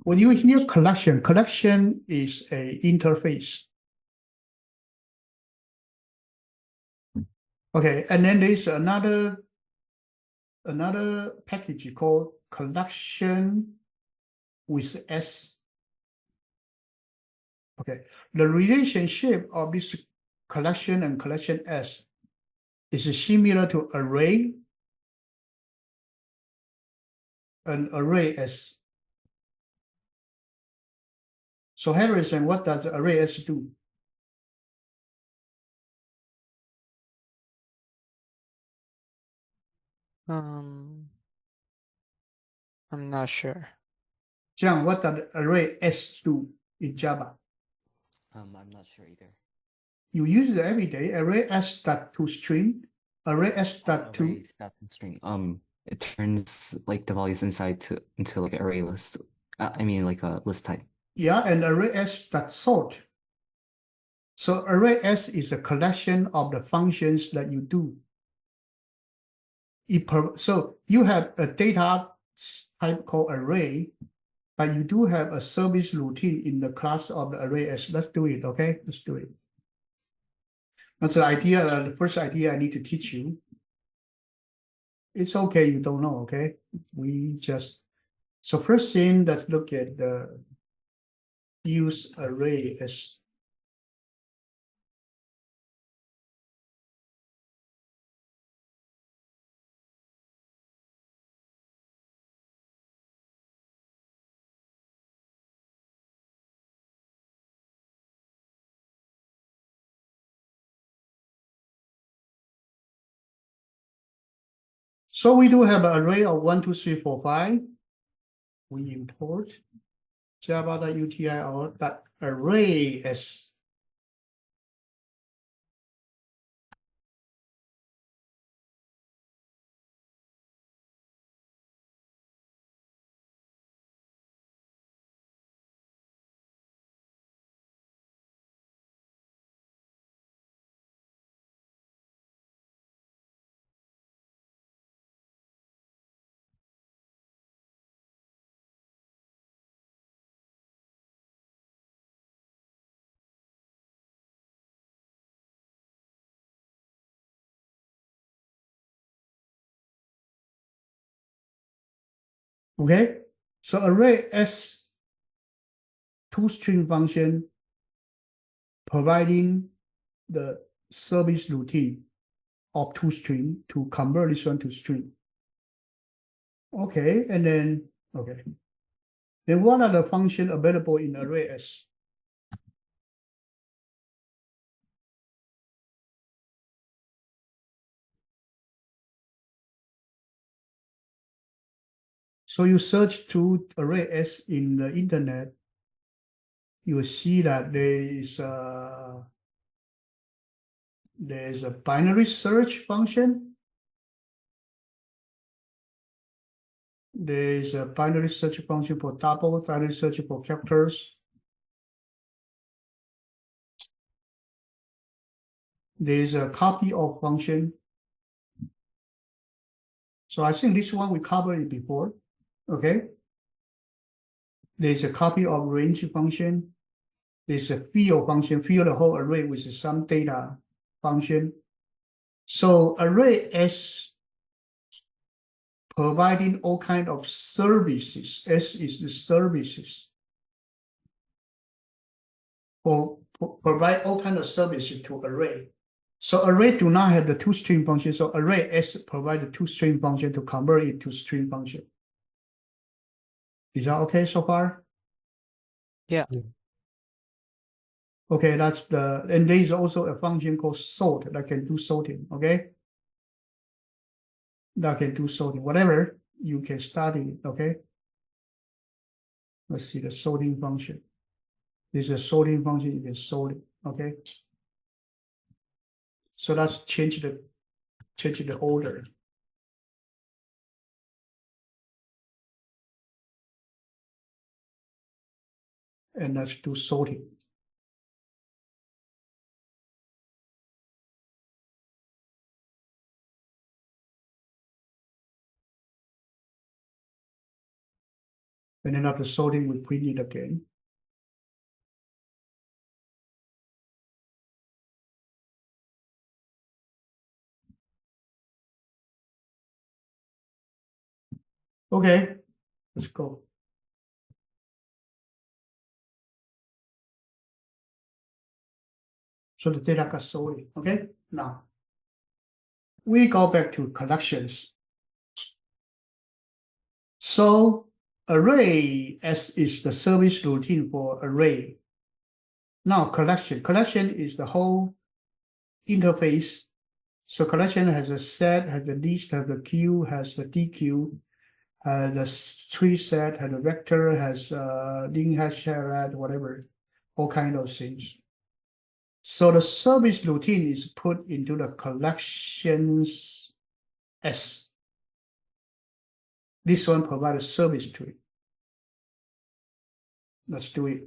When you hear collection, collection is a interface. Okay, and then there's another package called collection with S. Okay, the relationship of this collection and collection S is similar to array and array S. So Harrison, what does array S do? I'm not sure. John, what does array S do in Java? I'm not sure either. You use it every day. Array S dot to string, array S dot to. Array stat and string. It turns like the values inside into like an array list. I mean like a list type. Yeah, and array S dot sort. So array S is a collection of the functions that you do. So you have a data type called array, but you do have a service routine in the class of the array S. Let's do it, okay? Let's do it. That's the idea, the first idea I need to teach you. It's okay, you don't know, okay? So first thing, let's look at the use array as. So we do have an array of 1, 2, 3, 4, 5. We import java.util that array as. Okay, so array S two-string function providing the service routine of two-string to convert this one to string. Okay, and then, okay. Then what are the functions available in array S? So you search through array S in the internet, you will see that there is a binary search function. There is a binary search function for tuple, binary search for characters. There is a copy of function. So I think this one we covered it before. Okay. There's a copy of range function. There's a fill function, fill the whole array with some data function. So array S providing all kind of services. S is the services. For provide all kind of services to array. So array do not have the two-string function. So array S provide the two-string function to convert it to string function. Is that okay so far? Yeah. Okay, that's and there is also a function called sort that can do sorting, okay? That can do sorting, whatever you can study, okay? Let's see the sorting function. This is a sorting function, you can sort it, okay? So let's change the order. And let's do sorting. And then after sorting, we print it again. Okay, let's go. So the data got sorted, okay? Now, we go back to collections. So array S is the service routine for array. Now collection is the whole interface. So collection has a set, has a list, has a queue, has a DQ, has a tree set, has a vector, has a link hash array, whatever, all kind of things. So the service routine is put into the collections S. This one provides a service to it. Let's do it.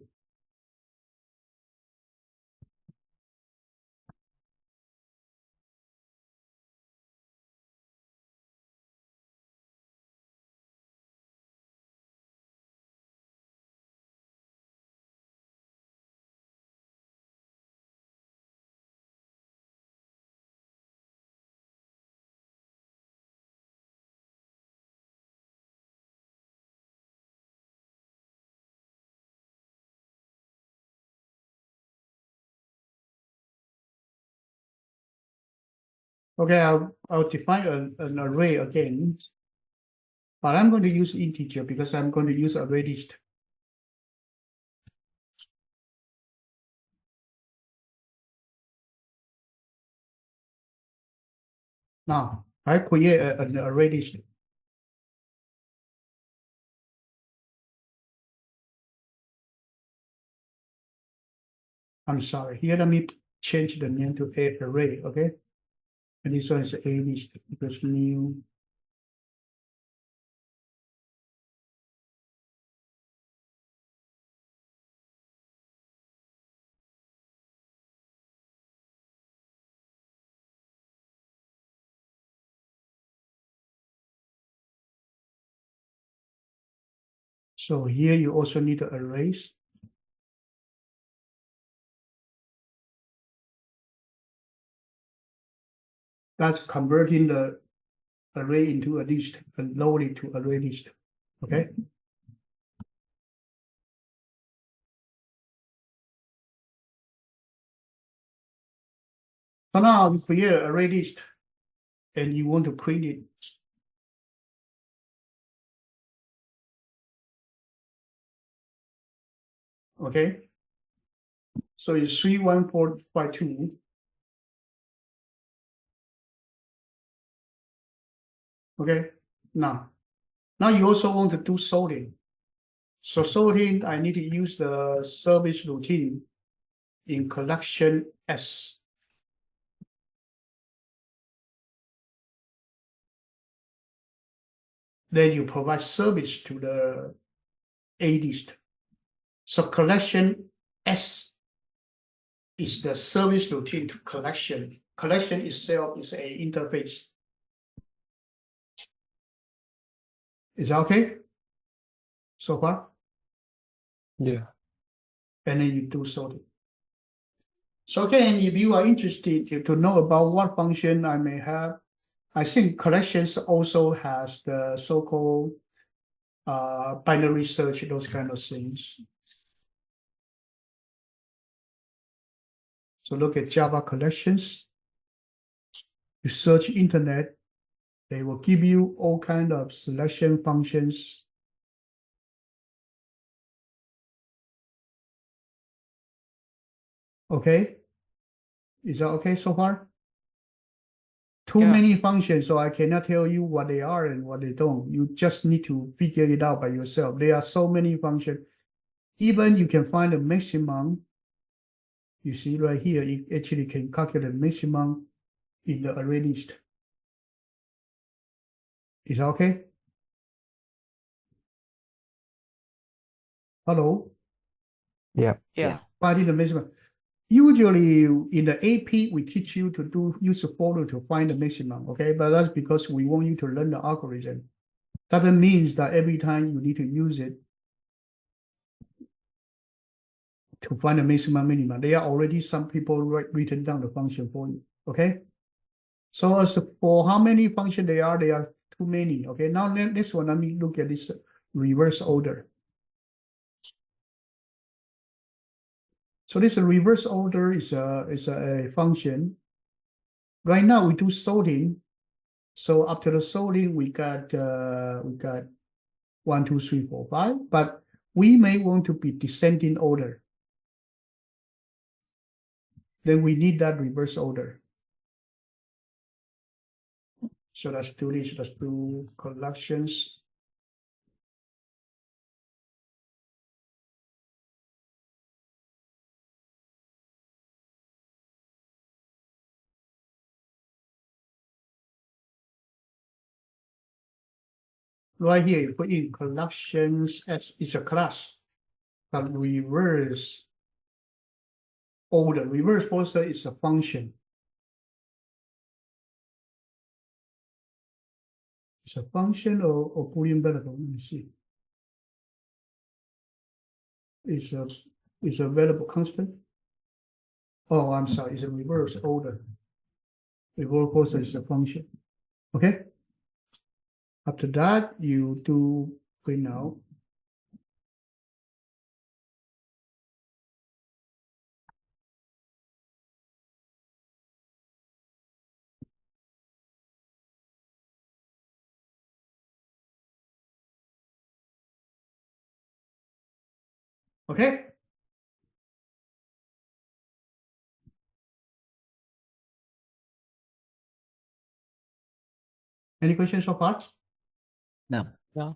Okay, I'll define an array again, but I'm going to use integer because I'm going to use array list. Now, I create an array list. I'm sorry, here let me change the name to array, okay? And this one is a list because new. So here you also need to erase. That's converting the array into a list and load it to array list. Okay. So now you create an array list and you want to print it. Okay. So it's 31452. Okay. Now you also want to do sorting. So sorting, I need to use the service routine in collection S. Then you provide service to the A list. So collection S is the service routine to collection. Collection itself is a interface. Is that okay? So far? Yeah. And then you do sorting. So again, if you are interested to know about what function I may have, I think collections also has the so-called binary search, those kind of things. So look at Java collections. You search internet, they will give you all kind of selection functions. Okay, is that okay so far? Too Yeah. many functions, so I cannot tell you what they are and what they don't. You just need to figure it out by yourself. There are so many functions. Even you can find the maximum. You see right here, it actually can calculate maximum in the array list. Is that okay? Hello? Yeah. Yeah. Finding the maximum. Usually in the AP, we teach you to use a folder to find the maximum, okay? But that's because we want you to learn the algorithm. That means that every time you need to use it to find the maximum minimum. There are already some people written down the function for you, okay? So as for how many functions there are too many, okay? Now this one, let me look at this reverse order. So this reverse order is a function. Right now we do sorting. So after the sorting, we got 1, 2, 3, 4, 5. But we may want to be descending order. Then we need that reverse order. So let's do this. Let's do collections. Right here, you put in collections as it's a class, but reverse order. Reverse order is a function. It's a function or Boolean variable. Let me see. It's a variable constant. Oh, I'm sorry. It's a reverse order. Reverse order is a function. Okay. After that, you do print out. Okay. Any questions so far? No. No.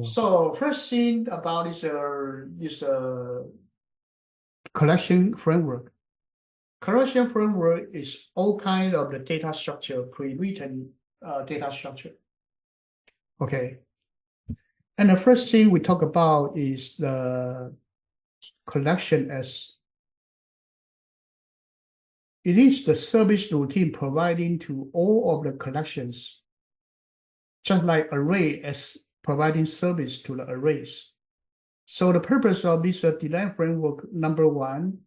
So first thing about this collection framework. Collection framework is all kind of the data structure, pre-written data structure. Okay. And the first thing we talk about is the collection as it is the service routine providing to all of the collections, just like array as providing service to the arrays. So the purpose of this design framework, number one,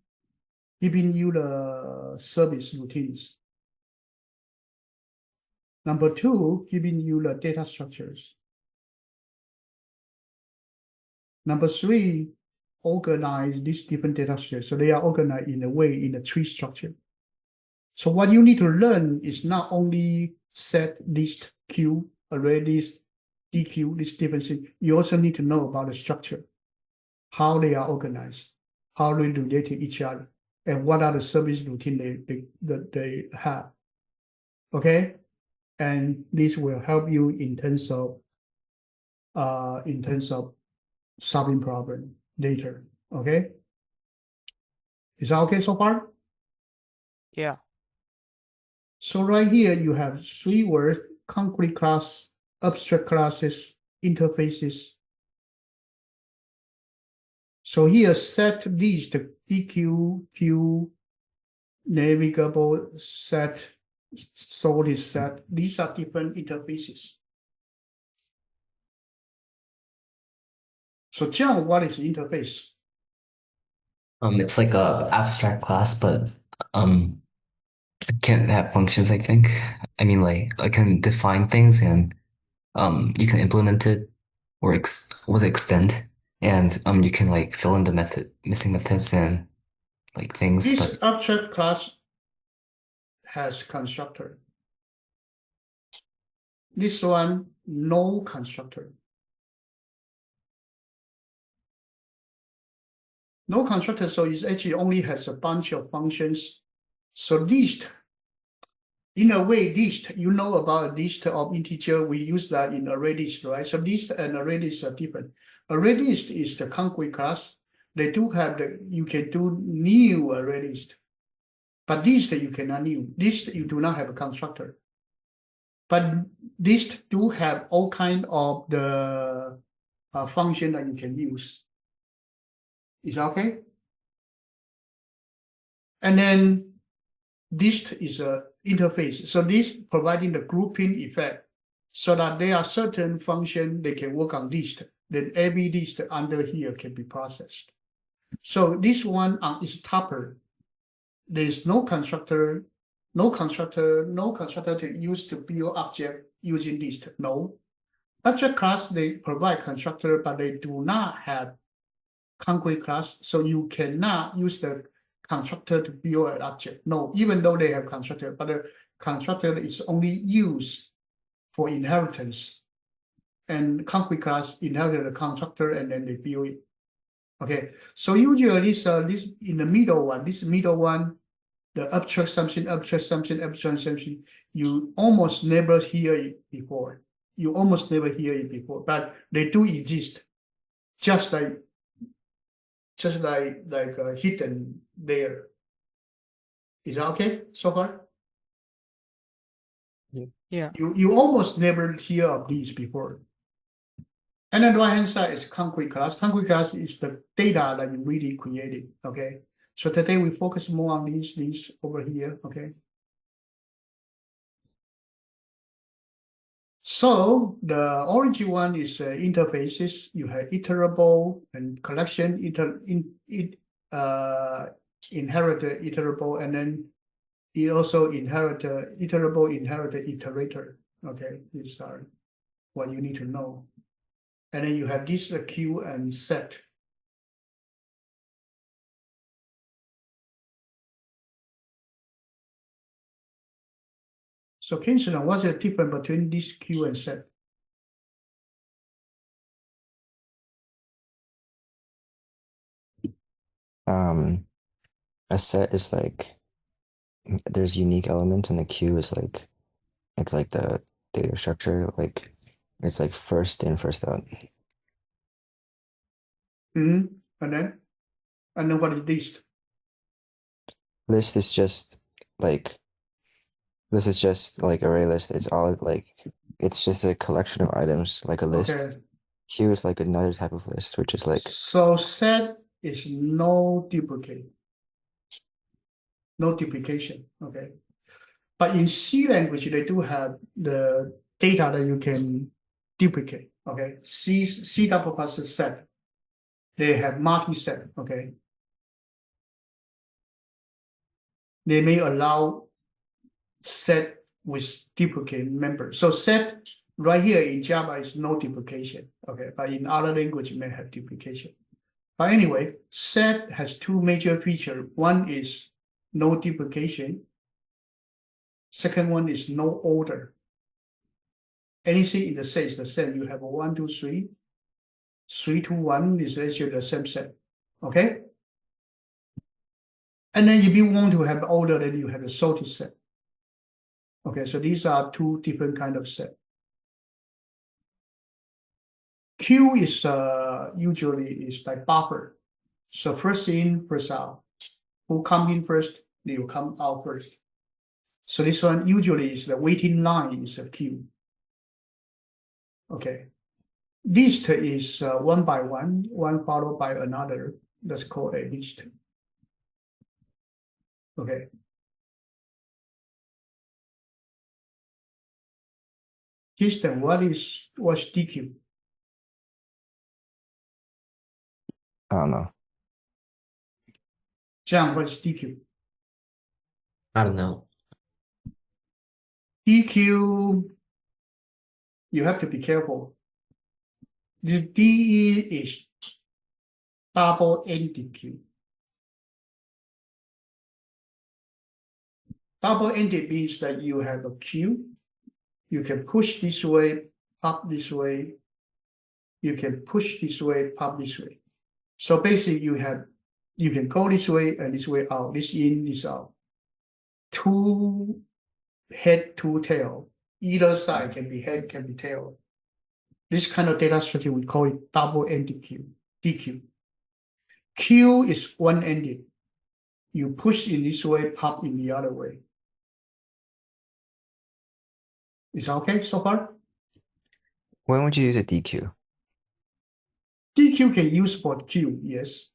giving you the service routines. Number two, giving you the data structures. Number three, organize these different data sets. So they are organized in a way in a tree structure. So what you need to learn is not only set, list, queue, array list, DQ, these different things. You also need to know about the structure, how they are organized, how they relate to each other, and what are the service routine they have. Okay, and this will help you in terms of solving problem later. Okay, is that okay so far? Yeah. So right here you have three words: concrete class, abstract classes, interfaces. So here set list, DQ, queue, navigable set, sorted set. These are different interfaces. So John, what is interface? It's like a abstract class, but it can have functions, I think. I mean, like, it can define things and you can implement it or with extend, and you can like fill in the missing methods and like things, This but abstract class has constructor. This one, no constructor. No constructor, so it actually only has a bunch of functions. So list, in a way, list, you know about a list of integer, we use that in array list, right? So list and array list are different. Array list is the concrete class. They do have you can do new array list. But list you cannot new. List you do not have a constructor. But list do have all kind of the function that you can use. Is that okay? And then list is a interface. So this providing the grouping effect so that there are certain functions they can work on list. Then every list under here can be processed. So this one is topper. There's no constructor to use to build object using list. No. Object class, they provide constructor, but they do not have concrete class. So you cannot use the constructor to build an object. No, even though they have constructor, but the constructor is only used for inheritance. And concrete class inherit the constructor and then they build it. Okay, so usually this in the middle one, the abstract assumption, you almost never hear it before. But they do exist, just like hidden there. Is that okay so far? Yeah. You almost never hear of these before. And then the right hand side is concrete class. Concrete class is the data that you really created. Okay. So today we focus more on these over here. Okay. So the origin one is interfaces. You have iterable and collection, inherited iterable, and then it also inherited iterable, inherited iterator. Okay, these are what you need to know. And then you have this queue and set. So Kingston, what's the difference between this queue and set? A set is like there's unique elements, and a queue is like it's like the data structure, like it's like first in, first out. And then what is list? List is just like this is just like array list. It's all like it's just a collection of items, like a list. Okay. Queue is like another type of list, which is like So set is no duplication. Okay. But in C language, they do have the data that you can duplicate. Okay. C double plus set. They have multi-set. Okay. They may allow set with duplicate members. So set Right here in Java is no duplication, okay, but in other language it may have duplication. But anyway, set has two major features. One is no duplication. Second one is no order. Anything in the set is the same. You have a 1, 2, 3. 3, 2, 1 is actually the same set, okay? And then if you want to have order, then you have a sorted set. Okay, so these are two different kind of set. Queue is usually is like buffer. So first in, first out. Who come in first, they will come out first. So this one usually is the waiting line is a queue. Okay. List is one by one followed by another. That's called a list. Okay. Houston, what's DQ? I don't know. John, what's DQ? I don't know. DQ, you have to be careful. The DE is double-ended queue. Double-ended means that you have a queue. You can push this way, pop this way. You can push this way, pop this way. So basically you can go this way and this way out, this in, this out. Two head, two tail. Either side can be head, can be tail. This kind of data structure, we call it double-ended queue, DQ. Queue is one-ended. You push in this way, pop in the other way. Is that okay so far? When would you use a DQ? DQ can use for queue, yes.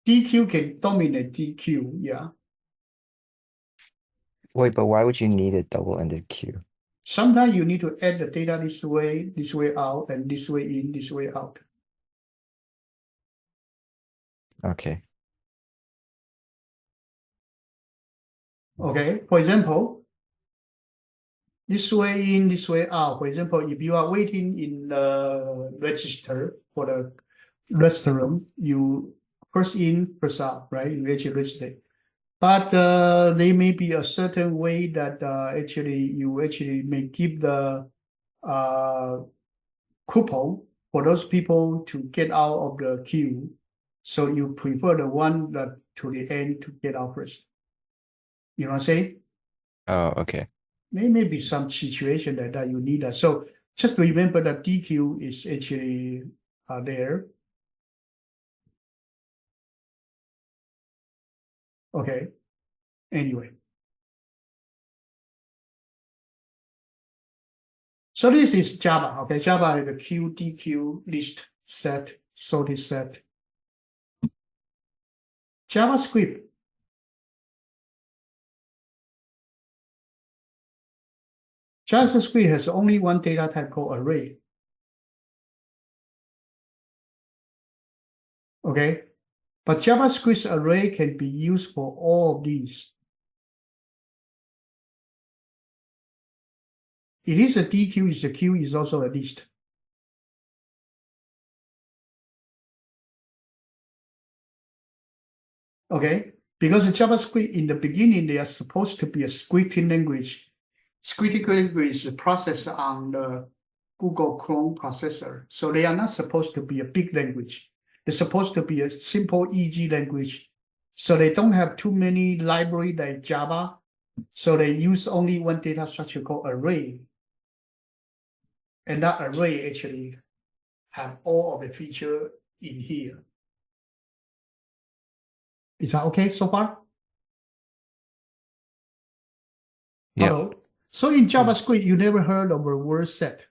DQ can dominate DQ, yeah. Wait, but why would you need a double-ended queue? Sometimes you need to add the data this way out, and this way in, this way out. Okay. Okay, for example, this way in, this way out. For example, if you are waiting in the register for the restaurant, you first in, first out, right? You actually register. But there may be a certain way that you actually may give the coupon for those people to get out of the queue. So you prefer the one that to the end to get out first. You know what I'm saying? Oh, okay. There may be some situation that you need that. So just remember that DQ is actually there. Okay. Anyway. So this is Java. Okay, Java is the queue, DQ, list, set, sorted set. JavaScript. JavaScript has only one data type called array. Okay, but JavaScript's array can be used for all of these. It is a DQ, is a queue, is also a list. Okay, because in JavaScript in the beginning, they are supposed to be a scripting language. Scripting language is processed on the Google Chrome processor. So they are not supposed to be a big language. They're supposed to be a simple, easy language. So they don't have too many libraries like Java. So they use only one data structure called array. And that array actually have all of the feature in here. Is that okay so far? Yeah. Hello? So in JavaScript, you never heard of the word set.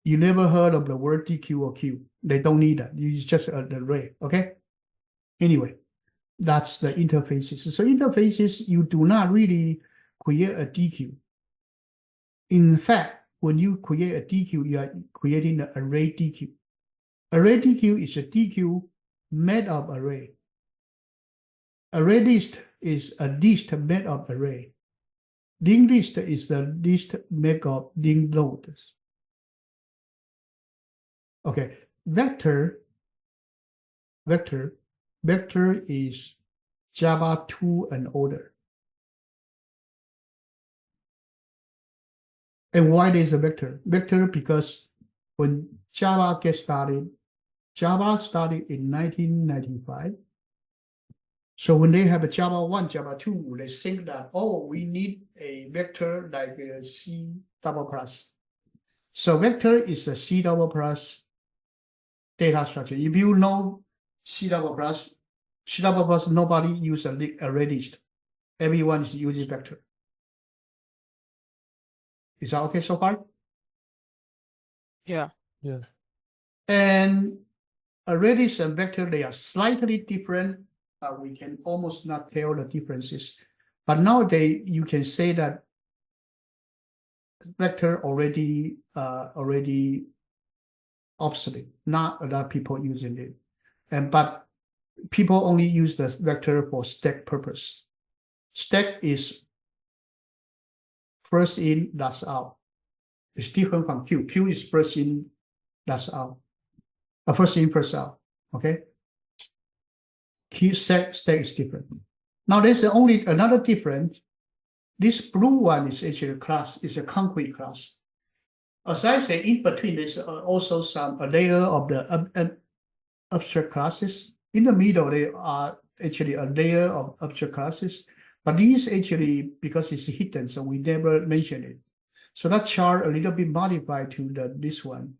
You never heard of the word DQ or queue. They don't need that. It's just an array, okay? Anyway, that's the interfaces. So interfaces, you do not really create a DQ. In fact, when you create a DQ, you are creating an array DQ. Array DQ is a DQ made of array. Array list is a list made of array. linked list is the list made of linked nodes. Okay, vector is Java 2 and older. And why is a vector? Vector because when Java started in 1995. So when they have a Java 1, Java 2, they think that, oh, we need a vector like a C double plus. So vector is a C double plus data structure. If you know C double plus, nobody use a array list. Everyone is using vector. Is that okay so far? Yeah. Yeah. And array list and vector, they are slightly different. We can almost not tell the differences. But nowadays, you can say that vector already obsolete. Not a lot of people using it. But people only use the vector for stack purpose. Stack is first in, last out. It's different from queue. Queue is first in, last out. First in, first out. Okay. Key stack is different. Now there's only another difference. This blue one is actually a class, is a concrete class. As I say, in between there's also a layer of the abstract classes. In the middle, there are actually a layer of abstract classes. But these actually, because it's hidden, so we never mention it. So that chart a little bit modified to this one.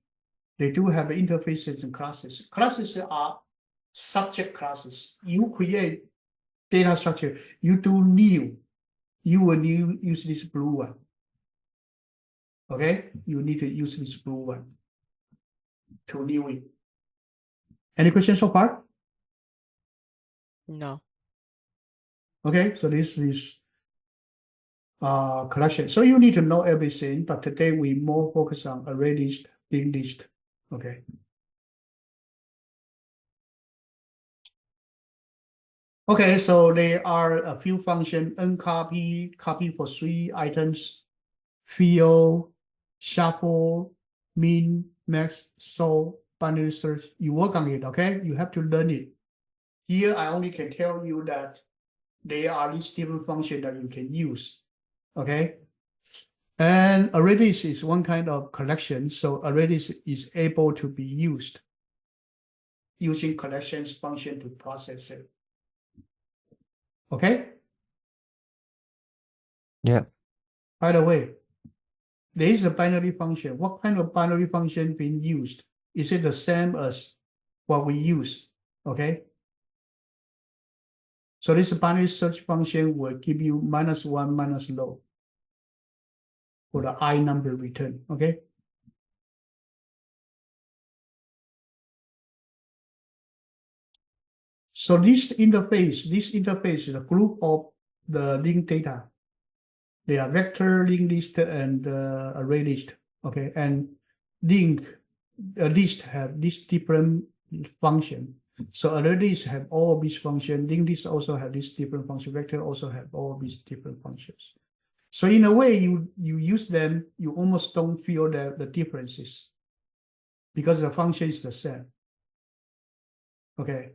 They do have interfaces and classes. Classes are subject classes. You create data structure. You do new. You will use this blue one. Okay, you need to use this blue one to new it. Any questions so far? No. Okay, so this is collection. So you need to know everything, but today we more focus on array list, linked list. Okay. Okay, so there are a few functions: uncopy, copy for 3 items, fill, shuffle, min, max, sort, binary search. You work on it, okay? You have to learn it. Here, I only can tell you that there are these different functions that you can use, okay? And array list is one kind of collection, so array list is able to be used using collections function to process it. Okay? Yeah. By the way, there is a binary function. What kind of binary function being used? Is it the same as what we use? Okay. So this binary search function will give you -1 minus low for the I number return. Okay. So this interface is a group of the linked data. They are vector, linked list, and array list. Okay, and linked list have this different function. So array list have all of these functions. Linked list also have this different function. Vector also have all of these different functions. So in a way, you use them, you almost don't feel the differences because the function is the same. Okay,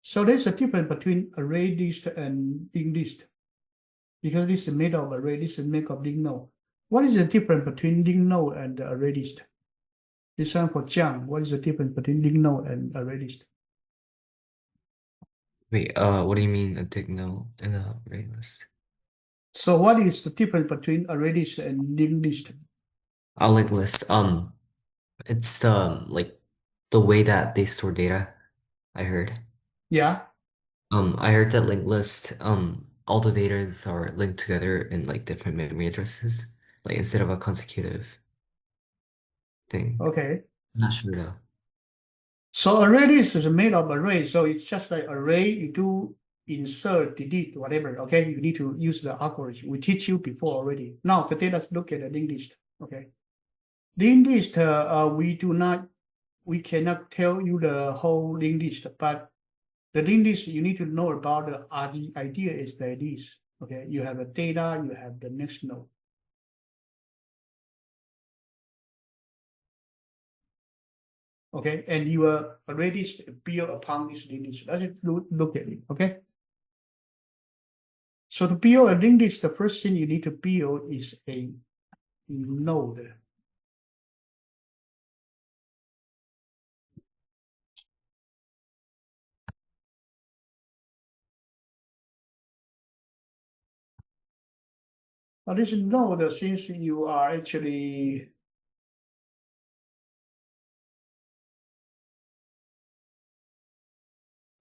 so there's a difference between array list and linked list. Because this is made of array, this is made of linked node. What is the difference between linked node and the array list? This one for Jiang, what is the difference between linked node and array list? Wait, what do you mean a dig node in a array list? So what is the difference between array list and linked list? I'll like list. It's the way that they store data, I heard. Yeah. I heard that linked list, all the datas are linked together in like different memory addresses, like instead of a consecutive thing. Okay. I'm not sure though. So array list is made of array, so it's just like array. You do insert, delete, whatever. Okay, you need to use the algorithm. We teach you before already. Now today let's look at the linked list. Okay, linked list. We cannot tell you the whole linked list, but the linked list you need to know about the idea is like this. Okay, you have the data, you have the next node. Okay, and you are already build upon this linked list. Let's look at it. Okay. So to build a linked list, the first thing you need to build is a node. Now this node, since you are actually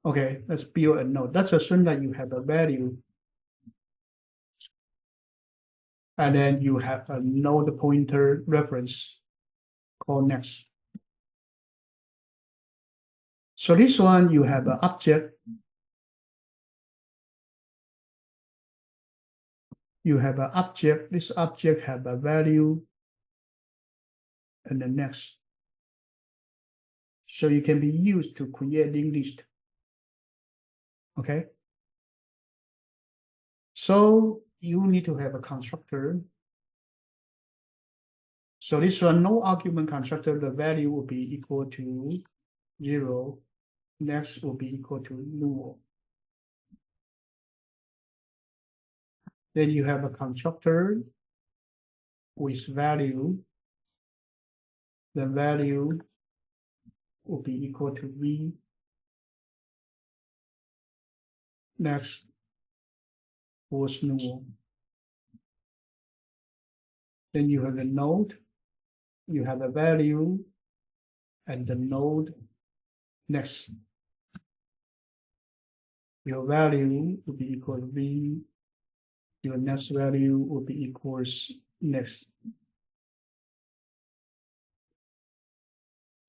okay, let's build a node. Let's assume that you have a value, and then you have a node pointer reference called next. So this one, you have an object. You have an object. This object have a value and the next. So it can be used to create linked list. Okay. So you need to have a constructor. So this one, no argument constructor, the value will be equal to 0. Next will be equal to null. Then you have a constructor with value. The value will be equal to v. Next was null. Then you have a node. You have a value and the node next. Your value will be equal to v. Your next value will be equals next.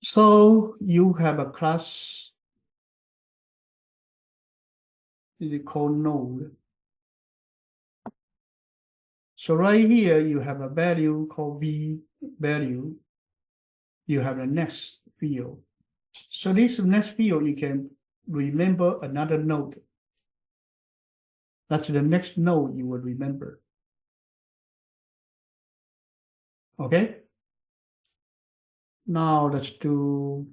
So you have a class called node. So right here you have a value called v value. You have the next field. So this next field, you can remember another node. That's the next node you will remember. Okay. Now let's do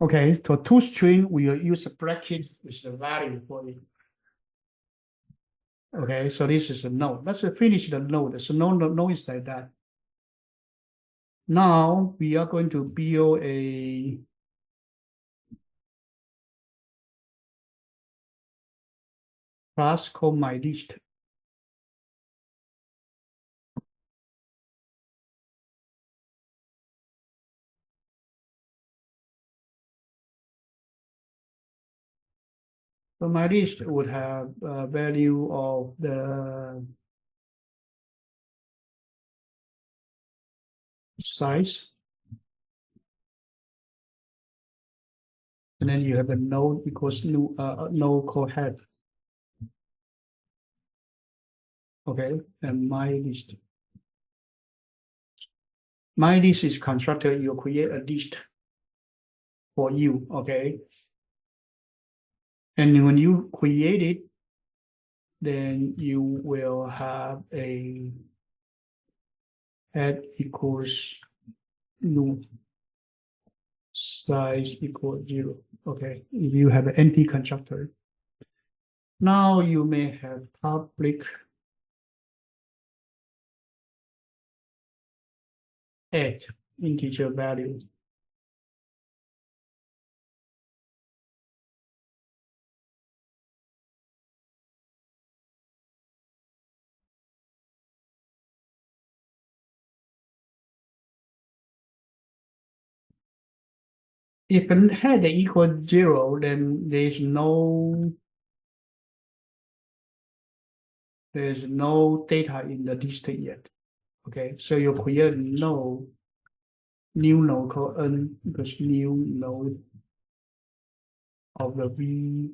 okay, for toString, we will use a bracket with the value for it. Okay, so this is a node. Let's finish the node. So node is like that. Now we are going to build a class called myList. So myList would have a value of the size. And then you have a node equals new node called head. Okay, and myList. MyList is constructor, you create a list for you, okay? And when you create it, then you will have a head equals new size equals 0. Okay, if you have an empty constructor. Now you may have public add integer value. If a head equals 0, then there's no data in the list yet. Okay, so you create node, new node called n equals new node of the V,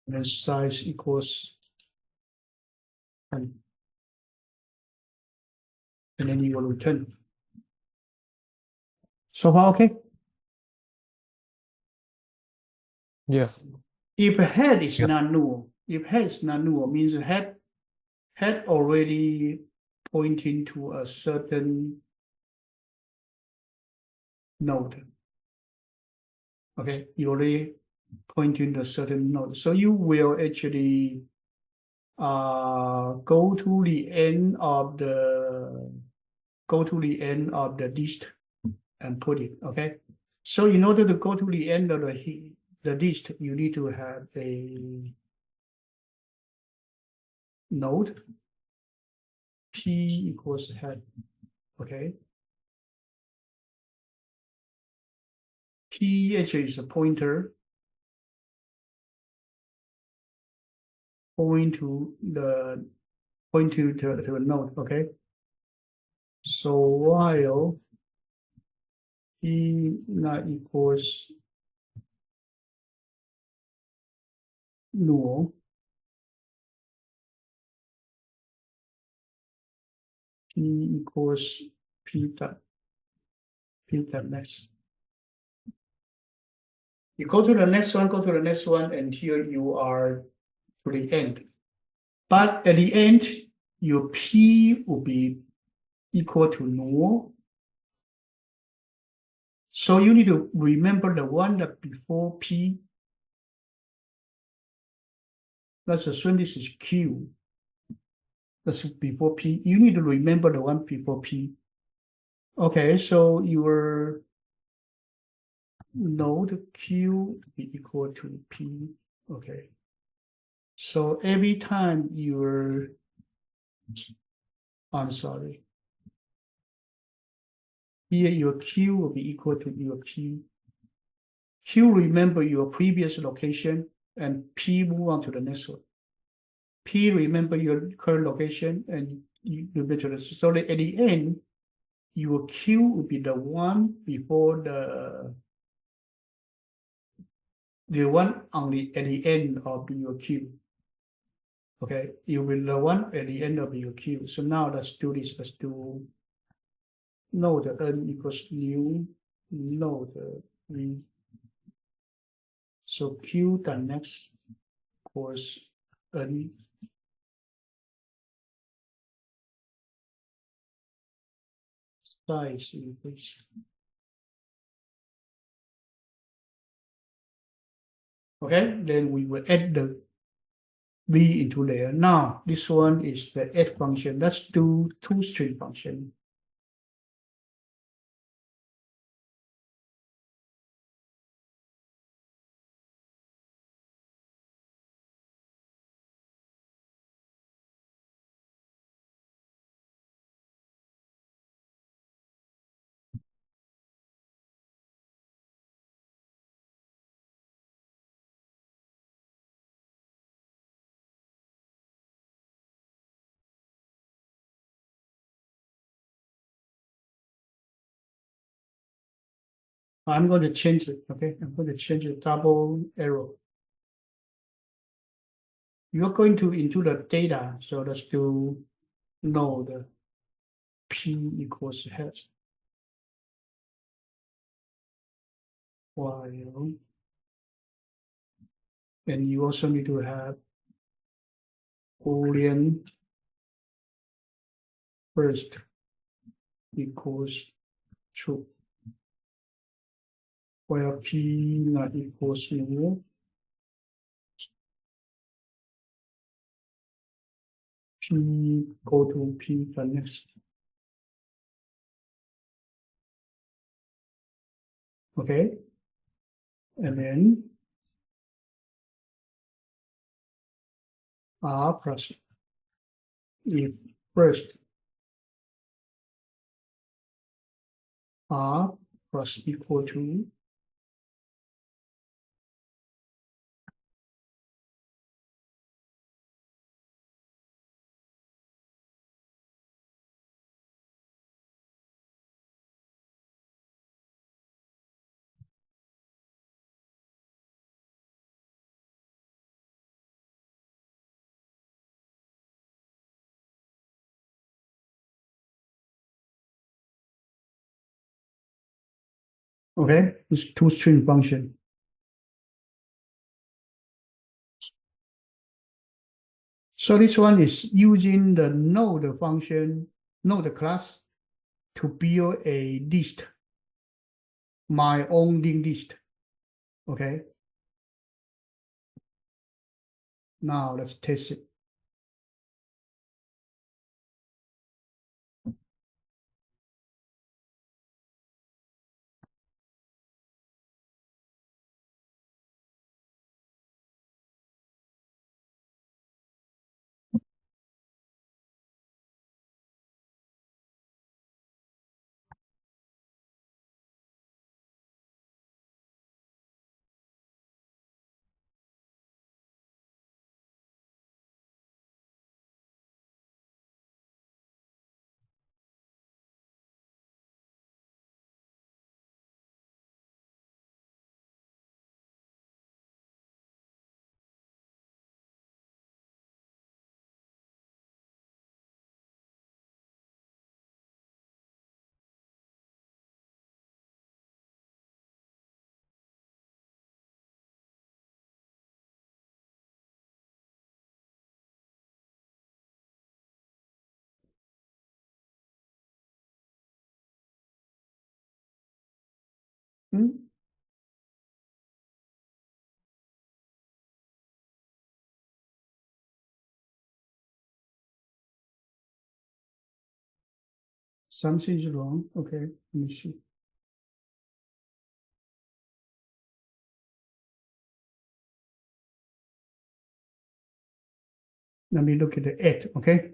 and size equals n, and then you will return. So far, okay. Yeah. If head is Yeah. not null, if head is not null, means head already pointing to a certain node. Okay, you already pointing to a certain node. So you will actually go to the end of the list and put it. Okay. So in order to go to the end of the list, you need to have a node p equals head. Okay. P actually is a pointer point to a node. Okay. So while p not equals null, p equals p dot next. You go to the next one, until you are to the end. But at the end, your p will be equal to null. So you need to remember the one that before p. Let's assume this is q. That's before p. You need to remember the one before p. Okay, so your node q be equal to p. Okay. So every time I'm sorry. Here your q will be equal to your p. Q remember your previous location and p move on to the next one. P remember your current location and you move to the, so that at the end, your q will be the one before the one only at the end of your queue. Okay, you will the one at the end of your queue. So now let's do this. Let's do node n equals new node v. So q the next equals n size increase. Okay, then we will add the v into there. Now this one is the add function. Let's do toString function. I'm going to change it. Okay, I'm going to change the double arrow. You're going to into the data, so let's do node p equals head while, and you also need to have boolean first equals true, where p not equals null, p go to p the next. Okay, and then r plus if first r plus equal to Okay, it's two string function. So this one is using the node function, node class to build a list, my own linked list. Okay. Now let's test it. Hmm? Something is wrong. Okay, let me see. Let me look at the it, okay?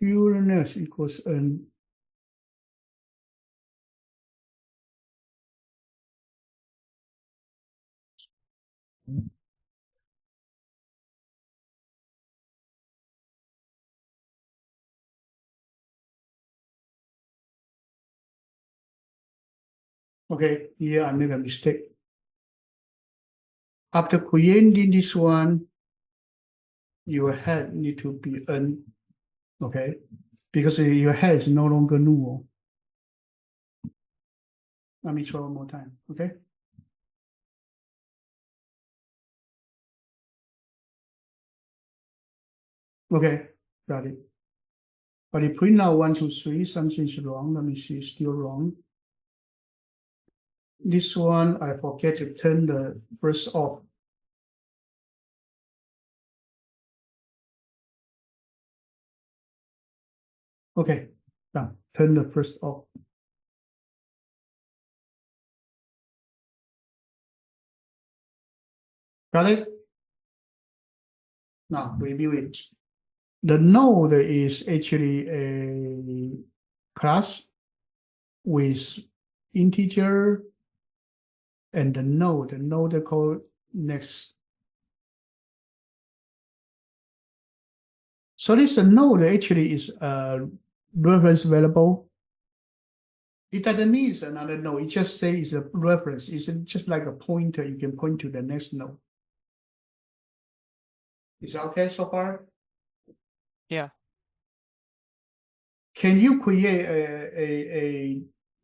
Pureness equals n. Okay, here I made a mistake. After creating this one, your head need to be n, okay? Because your head is no longer null. Let me try one more time, okay? Okay, got it. But if print now 1, 2, 3, something's wrong. Let me see, still wrong. This one, I forget to turn the first off. Okay, done. Turn the first off. Got it? Now review it. The node is actually a class with integer and the node called next. So this node actually is a reference variable. It doesn't mean it's another node. It just says it's a reference. It's just like a pointer. You can point to the next node. Is that okay so far? Yeah. Can you create a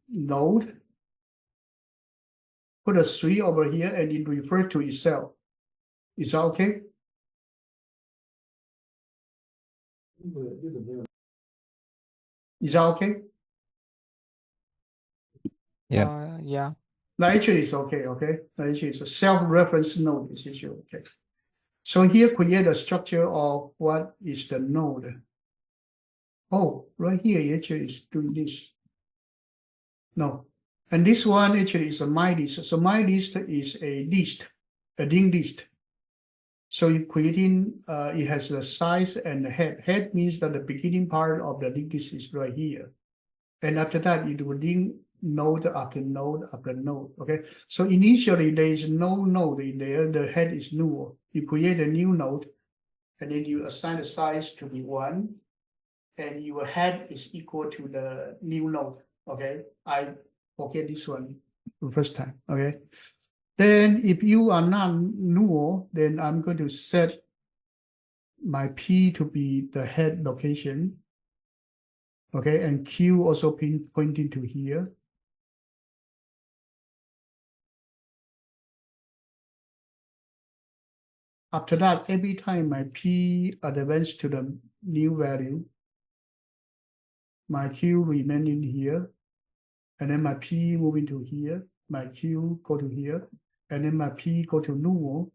node? Put a 3 over here and it refer to itself. Is that okay? Is that okay? Yeah. Yeah. No, actually it's okay, okay? No, actually it's a self-reference node is actually okay. So here create a structure of what is the node. Oh, right here actually is doing this. No. And this one actually is a my list. So my list is a list, a linked list. So you creating, it has the size and the head. Head means that the beginning part of the linked list is right here. And after that, it will link node after node after node, okay? So initially, there is no node in there. The head is null. You create a new node, and then you assign the size to be 1, and your head is equal to the new node. Okay, I forget this one the first time. Okay, then if you are not null, then I'm going to set my P to be the head location. Okay, and Q also pointing to here. After that, every time my P advances to the new value, my Q remaining here, and then my P moving to here, my Q go to here, and then my P go to null,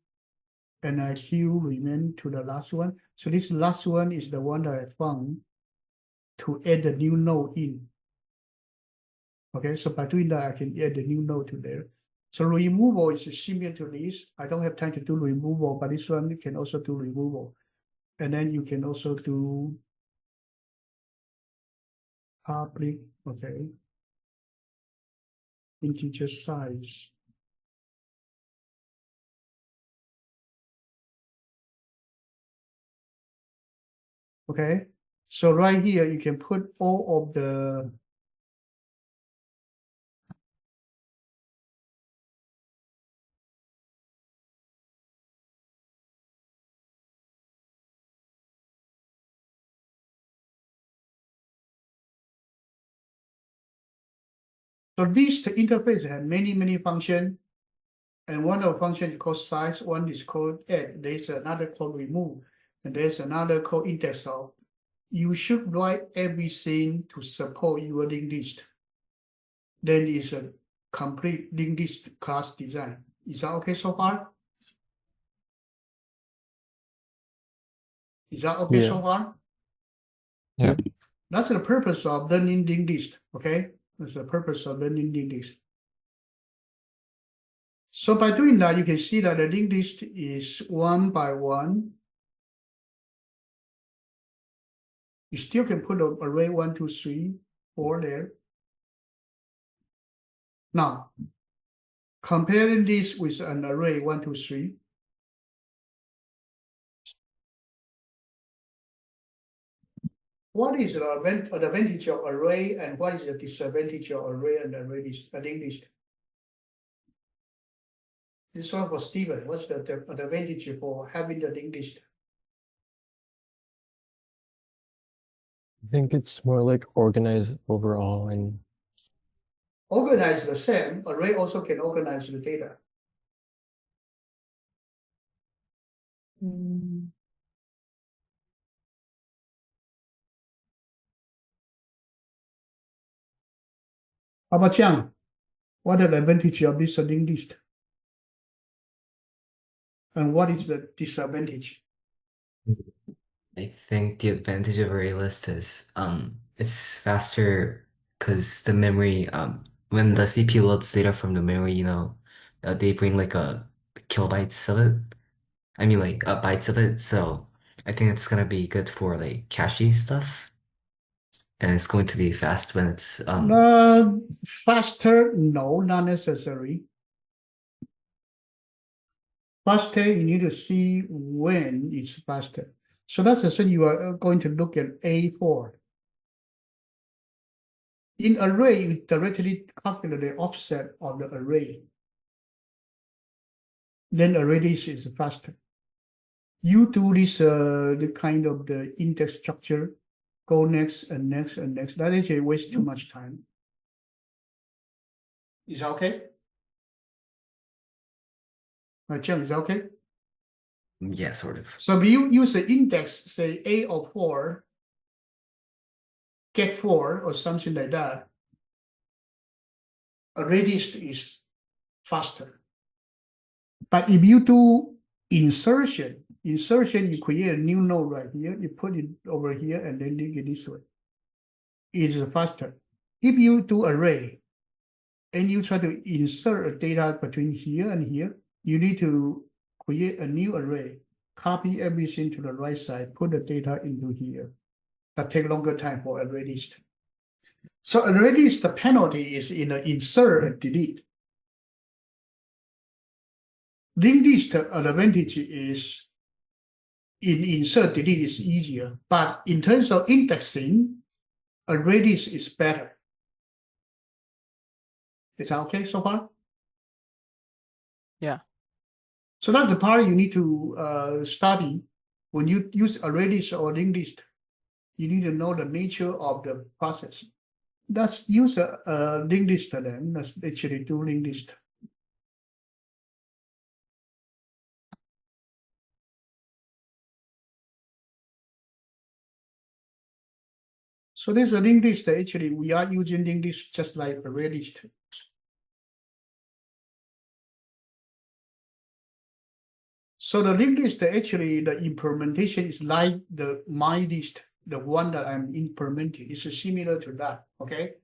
and my Q remain to the last one. So this last one is the one that I found to add the new node in. Okay, so by doing that, I can add the new node to there. So removal is similar to this. I don't have time to do removal, but this one you can also do removal. And then you can also do public, okay, integer size. Okay, so right here, you can put all of the so this the interface has many functions, and one of the functions is called size, one is called add, there's another called remove, and there's another called index of. You should write everything to support your linked list. Then it's a complete linked list class design. Is that okay so far? Is that okay so Yeah. far? Yeah. That's the purpose of learning linked list, okay? That's the purpose of learning linked list. So by doing that, you can see that the linked list is one by one. You still can put an array 1, 2, 3, 4 there. Now, comparing this with an array 1, 2, 3. What is the advantage of array and what is the disadvantage of array and array list, a linked list? This one for Steven. What's the advantage for having the linked list? I think it's more like organized overall and Organize the same, array also can organize the data. How about Chiang? What are the advantage of this linked list? And what is the disadvantage? I think the advantage of array list is it's faster because the memory when the CPU loads data from the memory, they bring like a kilobytes of it. I mean like bytes of it. So I think it's gonna be good for like cache stuff. And it's going to be fast when it's Faster, no, not necessary. Faster, you need to see when it's faster. So that's the thing you are going to look at A4. In array, you directly calculate the offset of the array. Then array list is faster. You do this the kind of the index structure, go next and next and next. That actually wastes too much time. Is that okay? Jim, is that okay? yeah, sort of. So if you use the index, say A of 4, get 4 or something like that, array list is faster. But if you do insertion, you create a new node right here, you put it over here and then link it this way. It is faster. If you do array and you try to insert a data between here and here, you need to create a new array, copy everything to the right side, put the data into here. That take longer time for array list. So array list, the penalty is in the insert and delete. Linked list advantage is in insert delete is easier, but in terms of indexing, array list is better. Is that okay so far? Yeah. So that's the part you need to study. When you use array list or linked list, you need to know the nature of the process. Let's use a linked list then. Let's actually do linked list. So this is a linked list. Actually, we are using linked list just like array list. So the linked list, actually, the implementation is like the my list, the one that I'm implementing. It's similar to that, okay?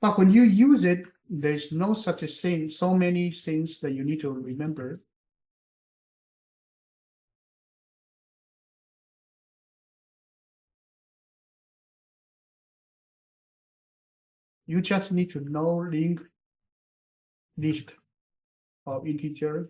But when you use it, there's no such a thing, so many things that you need to remember. You just need to know linked list of integer.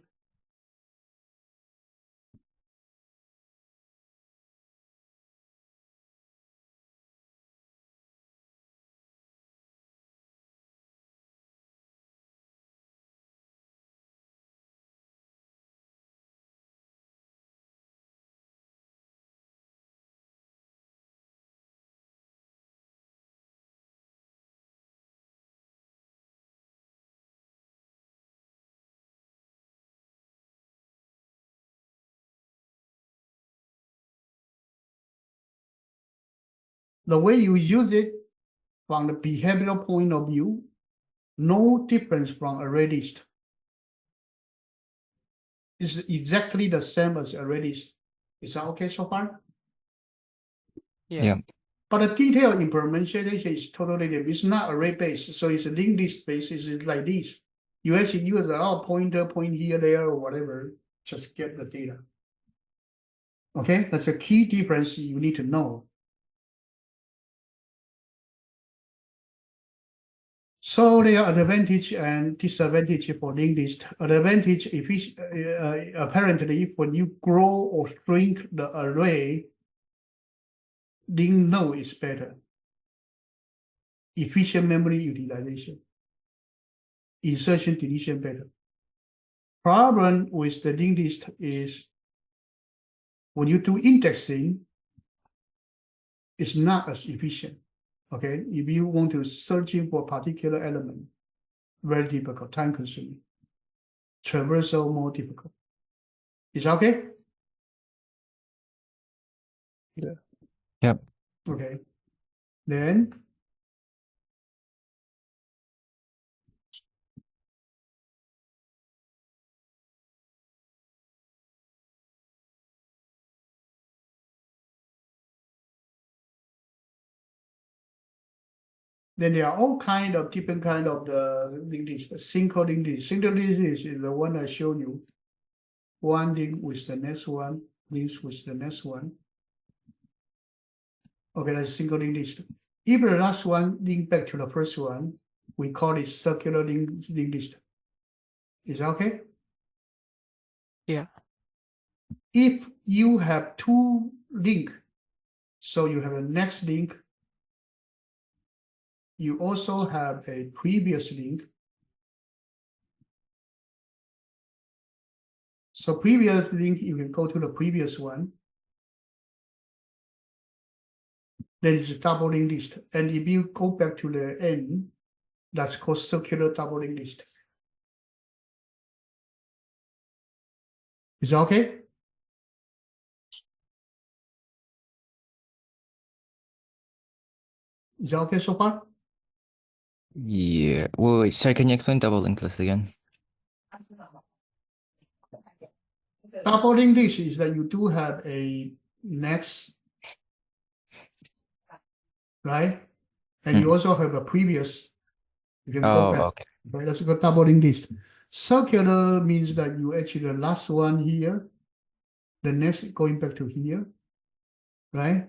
The way you use it from the behavioral point of view, no difference from array list. It's exactly the same as array list. Is that okay so far? Yeah. But the detailed implementation is totally different. It's not array based, so it's a linked list based. It's like this. You actually use a lot of pointer, point here, there, or whatever, just get the data. Okay, that's a key difference you need to know. So there are advantage and disadvantage for linked list. Advantage, apparently, when you grow or shrink the array, linked node is better. Efficient memory utilization. Insertion deletion better. Problem with the linked list is when you do indexing, it's not as efficient. Okay, if you want to searching for a particular element, very difficult, time consuming. Traversal more difficult. Is that okay? Yeah. Yep. Okay. Then there are all kind of different kind of the linked list. The single linked list. Single linked list is the one I showed you. One link with the next one, links with the next one. Okay, that's single linked list. If the last one link back to the first one, we call it circular linked list. Is that okay? Yeah. If you have two link, so you have a next link, you also have a previous link. So previous link, you can go to the previous one. Then it's a double linked list. And if you go back to the end, that's called circular double linked list. Is that okay? Is that okay so far? Yeah. Wait, sorry, can you explain double linked list again? Double linked list is that you do have a next, right? And you also have a previous. You can go Oh, back. okay. Okay, that's a double linked list. Circular means that you actually the last one here, the next going back to here, right?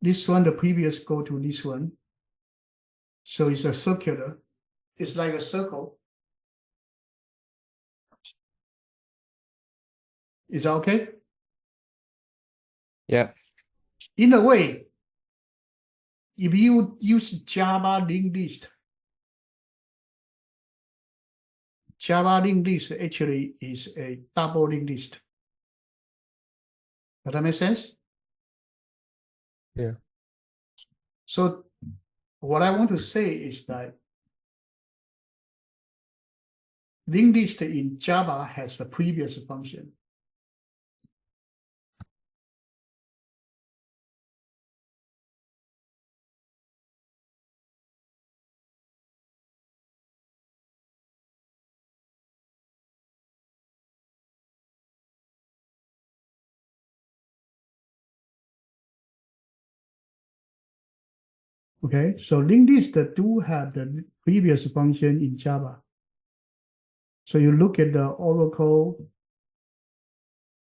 This one, the previous go to this one. So it's a circular. It's like a circle. Is that okay? Yeah. In a way, if you use Java linked list, Java linked list actually is a double linked list. Does that make sense? Yeah. So what I want to say is that linked list in Java has the previous function. Okay, so linked list do have the previous function in Java. So you look at the Oracle.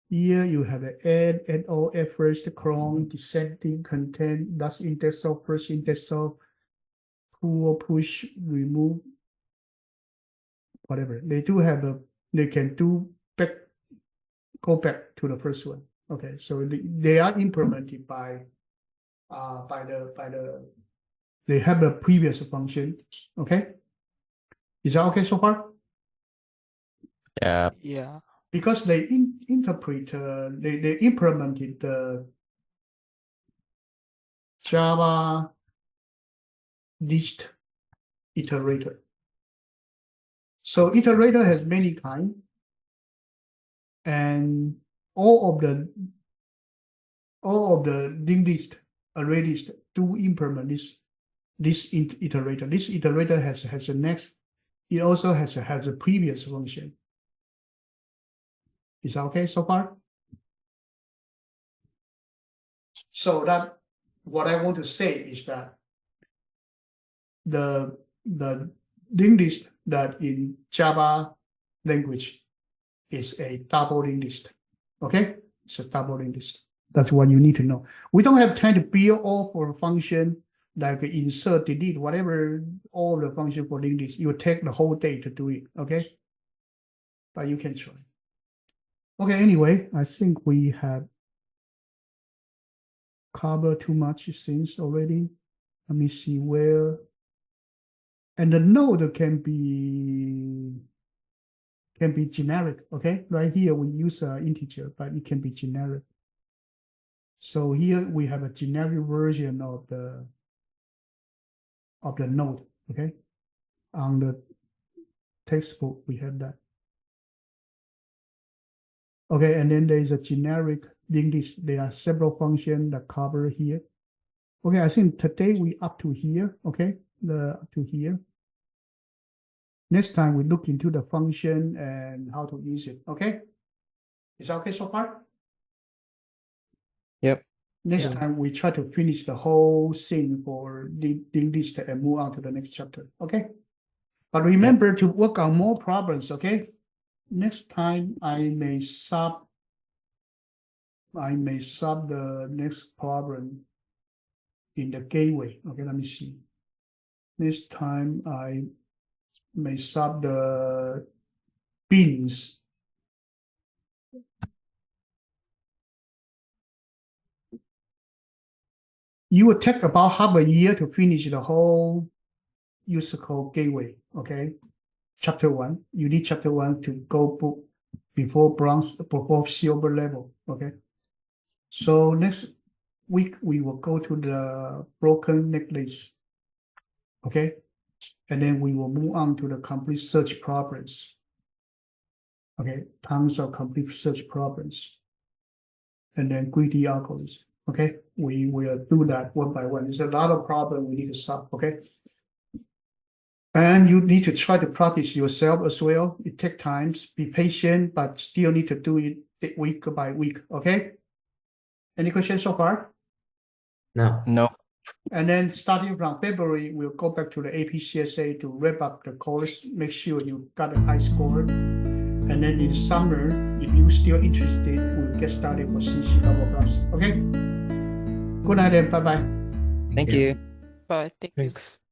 Here you have the add all, add first, clone, descending content, last index of, first index of, pull, push, remove, whatever. They do have they can do go back to the first one. Okay, so they are implemented by they have the previous function. Okay, is that okay so far? Yeah. Yeah. Because they interpret, they implemented the Java list iterator. So iterator has many kinds, and all of the linked list, array list do implement this iterator. This iterator has a next. It also has a previous function. Is that okay so far? So that what I want to say is that the linked list that in Java language is a double linked list. Okay, it's a double linked list. That's what you need to know. We don't have time to build all for a function like insert, delete, whatever, all the function for linked list. You will take the whole day to do it. Okay, but you can try. Okay, anyway, I think we have covered too much things already. Let me see where. And the node can be generic. Okay, right here we use an integer, but it can be generic. So here we have a generic version of the node. Okay, on the textbook we have that. Okay, and then there is a generic linked list. There are several functions that cover here. Okay, I think today we up to here. Okay, up to here. Next time we look into the function and how to use it. Okay, is that okay so far? Yep. Next Yeah. time we try to finish the whole thing for linked list and move on to the next chapter. Okay, but remember to work on more problems. Okay, next time I may solve the next problem in the gateway. Okay, let me see. Next time I may solve the beans. You will take about half a year to finish the whole user code gateway. Okay, chapter 1. You need chapter 1 to go book before bronze, before silver level. Okay, so next week we will go to the broken necklace. Okay, and then we will move on to the complete search problems. Okay, tons of complete search problems, and then greedy algorithms. Okay, we will do that one by one. There's a lot of problems we need to solve. Okay, and you need to try to practice yourself as well. It takes time. Be patient, but still need to do it week by week. Okay. Any questions so far? No. No. And then starting from February, we'll go back to the APCSA to wrap up the course, make sure you got a high score. And then in summer, if you're still interested, we'll get started for CC level class. Okay? Good night and bye-bye. Thank Yeah. you. But thank you. Thanks.